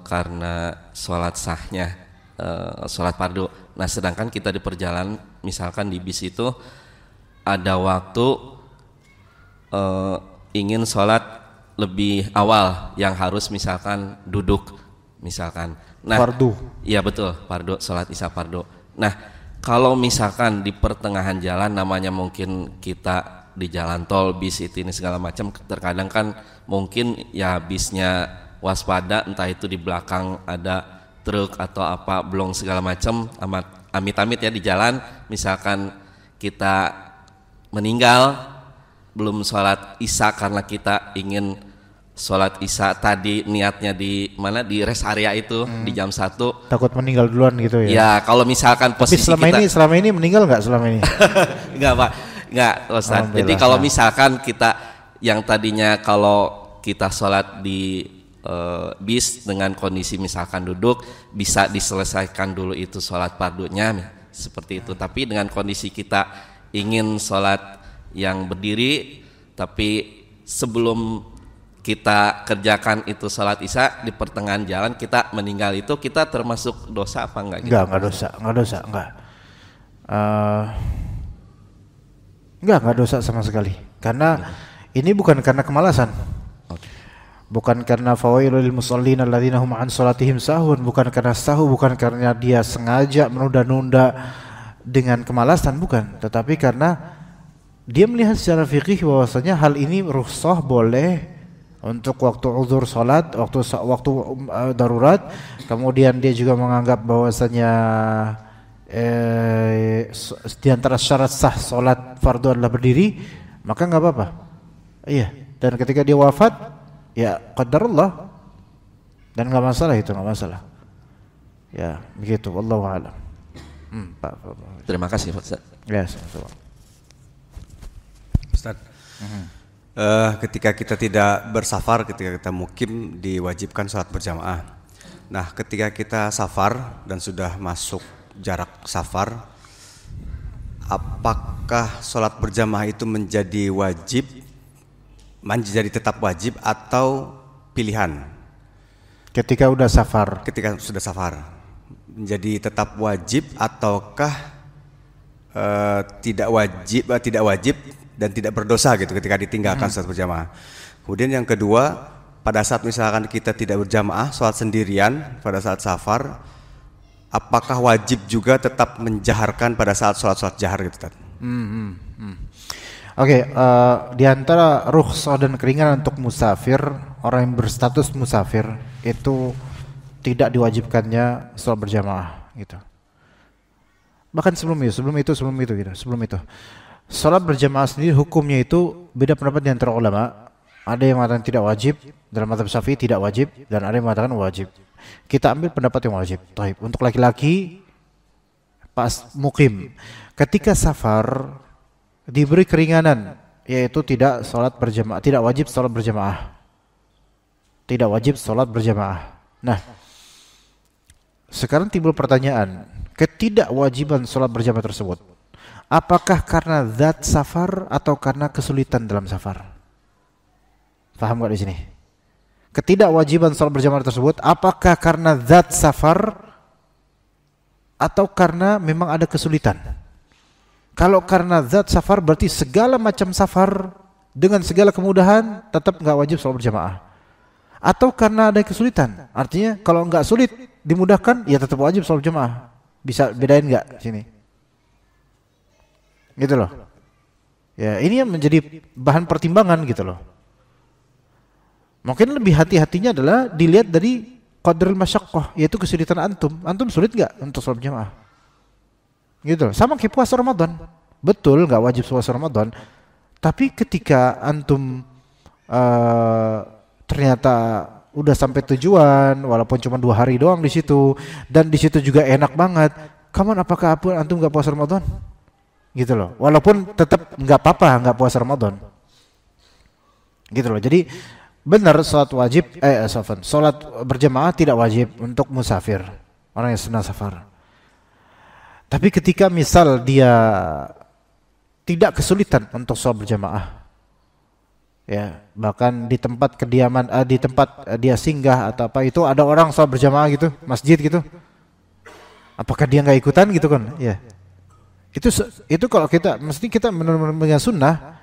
karena sholat sahnya sholat fardu. Nah sedangkan kita di perjalanan, misalkan di bis itu ada waktu ingin sholat lebih awal, yang harus misalkan duduk misalkan. Nah, fardu. Iya betul, fardu, sholat isya fardu. Nah kalau misalkan di pertengahan jalan, namanya mungkin kita di jalan tol, bis itu ini segala macam, terkadang kan mungkin ya bisnya waspada, entah itu di belakang ada truk atau apa, belum segala macam, amit-amit ya di jalan, misalkan kita meninggal belum sholat isya karena kita ingin sholat isya tadi niatnya di mana, di rest area itu di jam 1, takut meninggal duluan gitu ya. Ya kalau misalkan posisi tapi selama ini meninggal nggak selama ini? Enggak Pak, enggak Ustaz. Jadi kalau misalkan kita yang tadinya kalau kita sholat di bis dengan kondisi misalkan duduk, bisa diselesaikan dulu itu sholat fardunya seperti itu. Tapi dengan kondisi kita ingin sholat yang berdiri, tapi sebelum kita kerjakan itu sholat isya di pertengahan jalan kita meninggal, itu kita termasuk dosa apa enggak? Gitu? Enggak dosa. Enggak dosa sama sekali. Karena ini bukan karena kemalasan. Bukan karena fawailul lil musallin alladzina hum an salatihim sahun, bukan karena sahu, bukan karena dia sengaja menunda-nunda dengan kemalasan, bukan, tetapi karena dia melihat secara fikih bahwasanya hal ini rukhsah, boleh untuk waktu uzur salat, waktu darurat. Kemudian dia juga menganggap bahwasanya di antara syarat sah salat fardu adalah berdiri, maka enggak apa-apa. Iya, dan ketika dia wafat, ya qadarullah, dan nggak masalah, itu nggak masalah. Ya begitu, wallahu a'lam. Pak. Terima kasih Pak Ustaz. Ya, sama-sama. Ustaz, ketika kita tidak bersafar, ketika kita mukim diwajibkan sholat berjamaah. Nah ketika kita safar dan sudah masuk jarak safar, apakah sholat berjamaah itu menjadi wajib, menjadi tetap wajib atau pilihan? Ketika sudah safar menjadi tetap wajib ataukah tidak wajib dan tidak berdosa gitu ketika ditinggalkan sholat berjamaah. Kemudian yang kedua, pada saat misalkan kita tidak berjamaah, sholat sendirian pada saat safar, apakah wajib juga tetap menjaharkan pada saat sholat jahar gitu Tad? Oke, di antara rukhsah dan keringanan untuk musafir, orang yang berstatus musafir itu tidak diwajibkannya sholat berjamaah gitu. Bahkan sebelum itu gitu. Sholat berjamaah sendiri hukumnya itu beda pendapat di antara ulama. Ada yang mengatakan tidak wajib, dalam mazhab Syafi'i tidak wajib, dan ada yang mengatakan wajib. Kita ambil pendapat yang wajib. Taib. Untuk laki-laki pas mukim, ketika safar diberi keringanan, yaitu tidak sholat berjamaah, tidak wajib sholat berjamaah. Tidak wajib sholat berjamaah. Nah, sekarang timbul pertanyaan, ketidakwajiban sholat berjamaah tersebut, apakah karena zat safar atau karena kesulitan dalam safar? Paham gak di sini? Ketidakwajiban sholat berjamaah tersebut, apakah karena zat safar atau karena memang ada kesulitan? Kalau karena zat safar berarti segala macam safar dengan segala kemudahan tetap nggak wajib sholat berjamaah. Atau karena ada kesulitan, artinya kalau nggak sulit dimudahkan ya tetap wajib sholat berjamaah. Bisa bedain nggak sini? Gitu loh. Ya ini yang menjadi bahan pertimbangan gitu loh. Mungkin lebih hati-hatinya adalah dilihat dari qadrul masyaqqah, yaitu kesulitan antum. Antum sulit nggak untuk sholat berjamaah? Gitu loh. Sama kayak puasa Ramadan. Betul nggak wajib puasa Ramadan, tapi ketika antum ternyata udah sampai tujuan, walaupun cuma 2 hari doang di situ, dan di situ juga enak banget, apakah antum nggak puasa Ramadan? Gitu loh. Walaupun tetap nggak apa-apa nggak puasa Ramadan. Gitu loh. Jadi benar sholat wajib, sholat berjamaah tidak wajib untuk musafir, orang yang sedang safar. Tapi ketika misal dia tidak kesulitan untuk sholat berjamaah, ya bahkan di tempat kediaman, di tempat dia singgah atau apa itu ada orang sholat berjamaah gitu, masjid gitu, apakah dia nggak ikutan gitu kan? Ya, itu kalau kita, mesti kita benar-benar sunnah.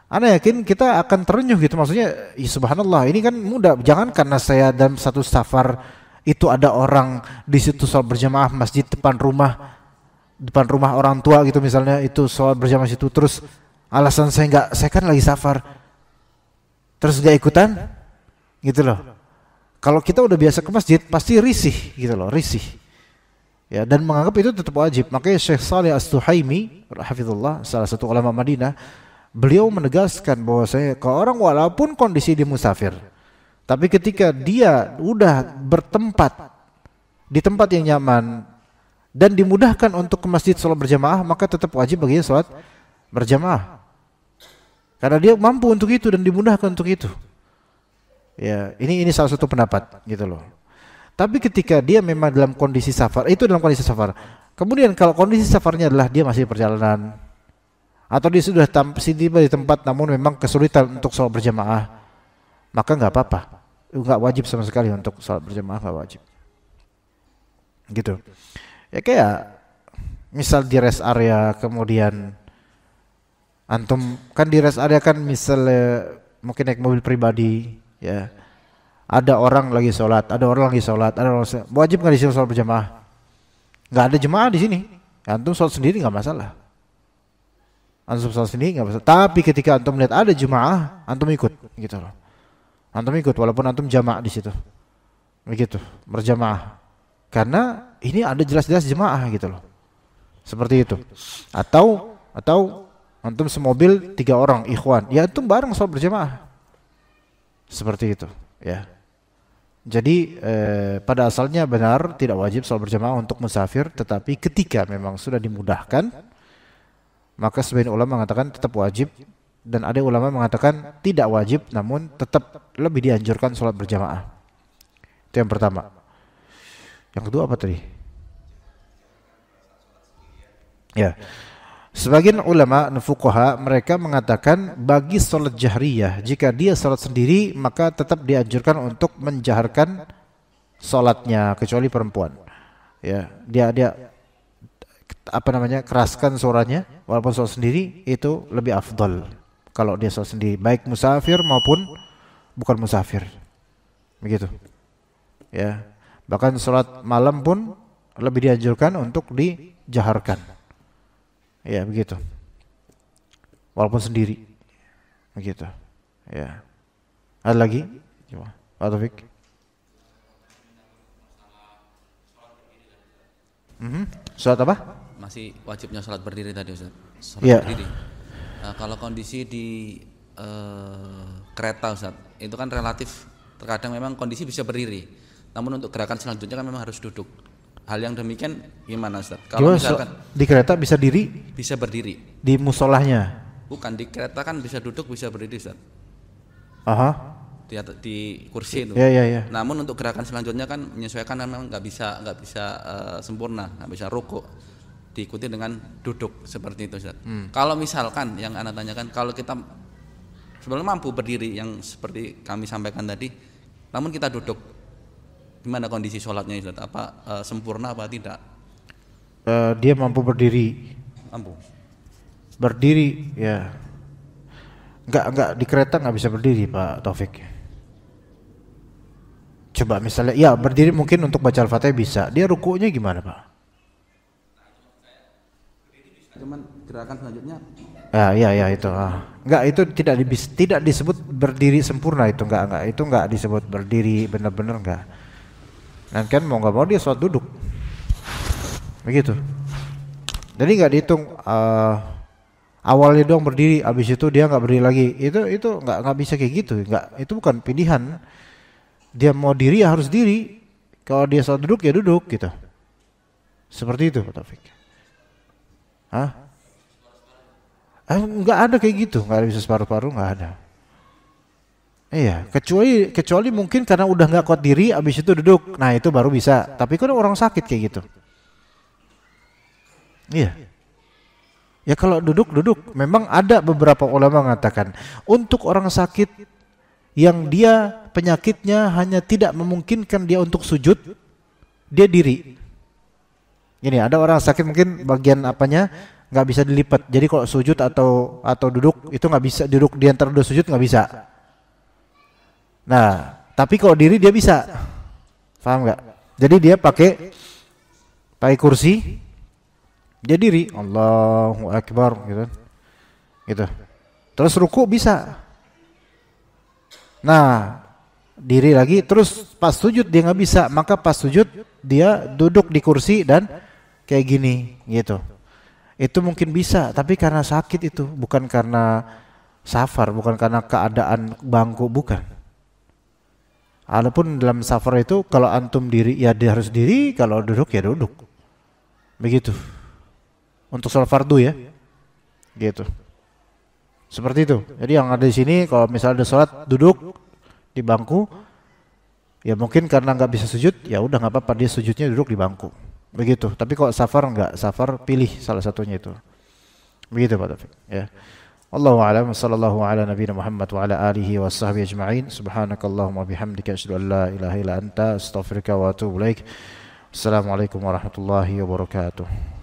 Ana yakin kita akan terenyuh gitu, maksudnya ya subhanallah, ini kan mudah. Jangan karena saya dalam satu safar itu ada orang di situ sholat berjamaah masjid depan rumah orang tua gitu misalnya, itu sholat berjamaah situ, terus alasan saya kan lagi safar, terus gak ikutan gitu loh. Kalau kita udah biasa ke masjid pasti risih gitu loh, risih ya, dan menganggap itu tetap wajib. Makanya Syekh Shalih As-Suhaimi hafizullah, salah satu ulama Madinah, beliau menegaskan bahwa orang walaupun kondisi dia musafir, tapi ketika dia udah bertempat di tempat yang nyaman dan dimudahkan untuk ke masjid sholat berjamaah, maka tetap wajib baginya sholat berjamaah. Karena dia mampu untuk itu dan dimudahkan untuk itu. Ya, ini salah satu pendapat gitu loh. Tapi ketika dia memang dalam kondisi safar, itu dalam kondisi safar. Kemudian kalau kondisi safarnya adalah dia masih perjalanan, atau dia sudah tiba di tempat namun memang kesulitan untuk sholat berjamaah, maka nggak apa-apa, nggak wajib sama sekali untuk sholat berjamaah, nggak wajib. Gitu. Ya kayak misal di rest area, kemudian antum kan di rest area kan misalnya mungkin naik mobil pribadi, ya ada orang lagi sholat, wajib nggak di sini sholat berjamaah? Nggak ada jemaah di sini, antum sholat sendiri nggak masalah. Antum sholat sendiri nggak masalah. Tapi ketika antum melihat ada jemaah, antum ikut, gitu loh. Antum ikut walaupun antum jamaah di situ, begitu berjamaah. Karena ini ada jelas-jelas jemaah gitu loh, seperti itu. Atau antum semobil 3 orang ikhwan, ya antum bareng sholat berjamaah, seperti itu, ya. Jadi pada asalnya benar tidak wajib sholat berjamaah untuk musafir, tetapi ketika memang sudah dimudahkan, maka sebagian ulama mengatakan tetap wajib, dan ada ulama mengatakan tidak wajib namun tetap lebih dianjurkan sholat berjamaah. Itu yang pertama. Yang kedua apa tadi? Ya, sebagian ulama fuqaha mereka mengatakan bagi sholat jahriyah, jika dia sholat sendiri maka tetap dianjurkan untuk menjaharkan sholatnya, kecuali perempuan. Ya, dia keraskan suaranya walaupun sholat sendiri itu lebih afdal kalau dia sholat sendiri, baik musafir maupun bukan musafir. Begitu. Ya. Bahkan sholat malam pun lebih dianjurkan untuk dijaharkan. Ya, begitu. Walaupun sendiri. Begitu. Ya. Ada lagi? Coba. Pak Taufik. Sholat apa? Masih wajibnya sholat berdiri tadi Ustaz. Sholat Iya. berdiri. Nah, kalau kondisi di kereta Ustaz, itu kan relatif terkadang memang kondisi bisa berdiri. Namun untuk gerakan selanjutnya kan memang harus duduk. Hal yang demikian gimana Ustaz? Kalau misalkan di kereta bisa diri, bisa berdiri. di musolahnya. Bukan, di kereta kan bisa duduk, bisa berdiri Ustaz. Aha. Di kursi itu. Ya. Namun untuk gerakan selanjutnya kan menyesuaikan memang nggak bisa sempurna, nggak bisa rukuk, diikuti dengan duduk seperti itu Ustaz. Kalau misalkan yang Anda tanyakan, kalau kita sebenarnya mampu berdiri yang seperti kami sampaikan tadi, namun kita duduk, gimana kondisi sholatnya Ustaz? Apa sempurna apa tidak? Dia mampu berdiri. Mampu. Berdiri, ya. Enggak di kereta nggak bisa berdiri Pak Taufik. Coba misalnya, ya berdiri mungkin untuk baca Al-Fatihah bisa. Dia rukuknya gimana Pak? Cuman gerakan selanjutnya. Ya itu. Enggak, itu tidak disebut berdiri sempurna, itu enggak itu enggak disebut berdiri benar-benar enggak. Dan kan mau nggak mau dia sholat duduk. Begitu. Jadi nggak dihitung awalnya doang berdiri, habis itu dia nggak berdiri lagi. Itu nggak bisa kayak gitu. Nggak, itu bukan pilihan. Dia mau diri ya harus diri. Kalau dia sholat duduk ya duduk gitu. Seperti itu Pak Taufik. Nggak ada kayak gitu, nggak ada bisa separuh-paruh, nggak ada. Iya, kecuali mungkin karena udah nggak kuat diri, habis itu duduk. Nah itu baru bisa. Tapi kan orang sakit kayak gitu. Iya. Ya kalau duduk. Memang ada beberapa ulama mengatakan untuk orang sakit yang dia penyakitnya hanya tidak memungkinkan dia untuk sujud, dia diri. Ini ada orang sakit mungkin bagian apanya nggak bisa dilipat. Jadi kalau sujud atau duduk itu nggak bisa, duduk di antara dua sujud nggak bisa. Nah, tapi kalau diri dia bisa. Paham nggak? Jadi dia pakai kursi, dia diri, Allahu Akbar gitu. Terus ruku bisa. Nah, diri lagi, terus pas sujud dia nggak bisa, maka pas sujud dia duduk di kursi dan kayak gini gitu. Itu mungkin bisa, tapi karena sakit itu, bukan karena safar, bukan karena keadaan bangku, bukan. Adapun dalam safar itu kalau antum diri ya dia harus diri, kalau duduk ya duduk. Begitu. Untuk sholat fardu ya. Gitu. Seperti itu. Jadi yang ada di sini kalau misalnya ada sholat duduk di bangku, ya mungkin karena nggak bisa sujud, ya udah nggak apa-apa dia sujudnya duduk di bangku. Begitu. Tapi kalau safar nggak, safar pilih salah satunya itu. Begitu Pak Taufik. Ya. Allahu a'lam, sallallahu ala nabiyina Muhammad wa ala alihi wa sahbihi ajma'in. Subhanakallahumma bihamdika asyhadu an la ilaha illa anta astaghfiruka wa atubu ilaik. Assalamualaikum warahmatullahi wabarakatuh.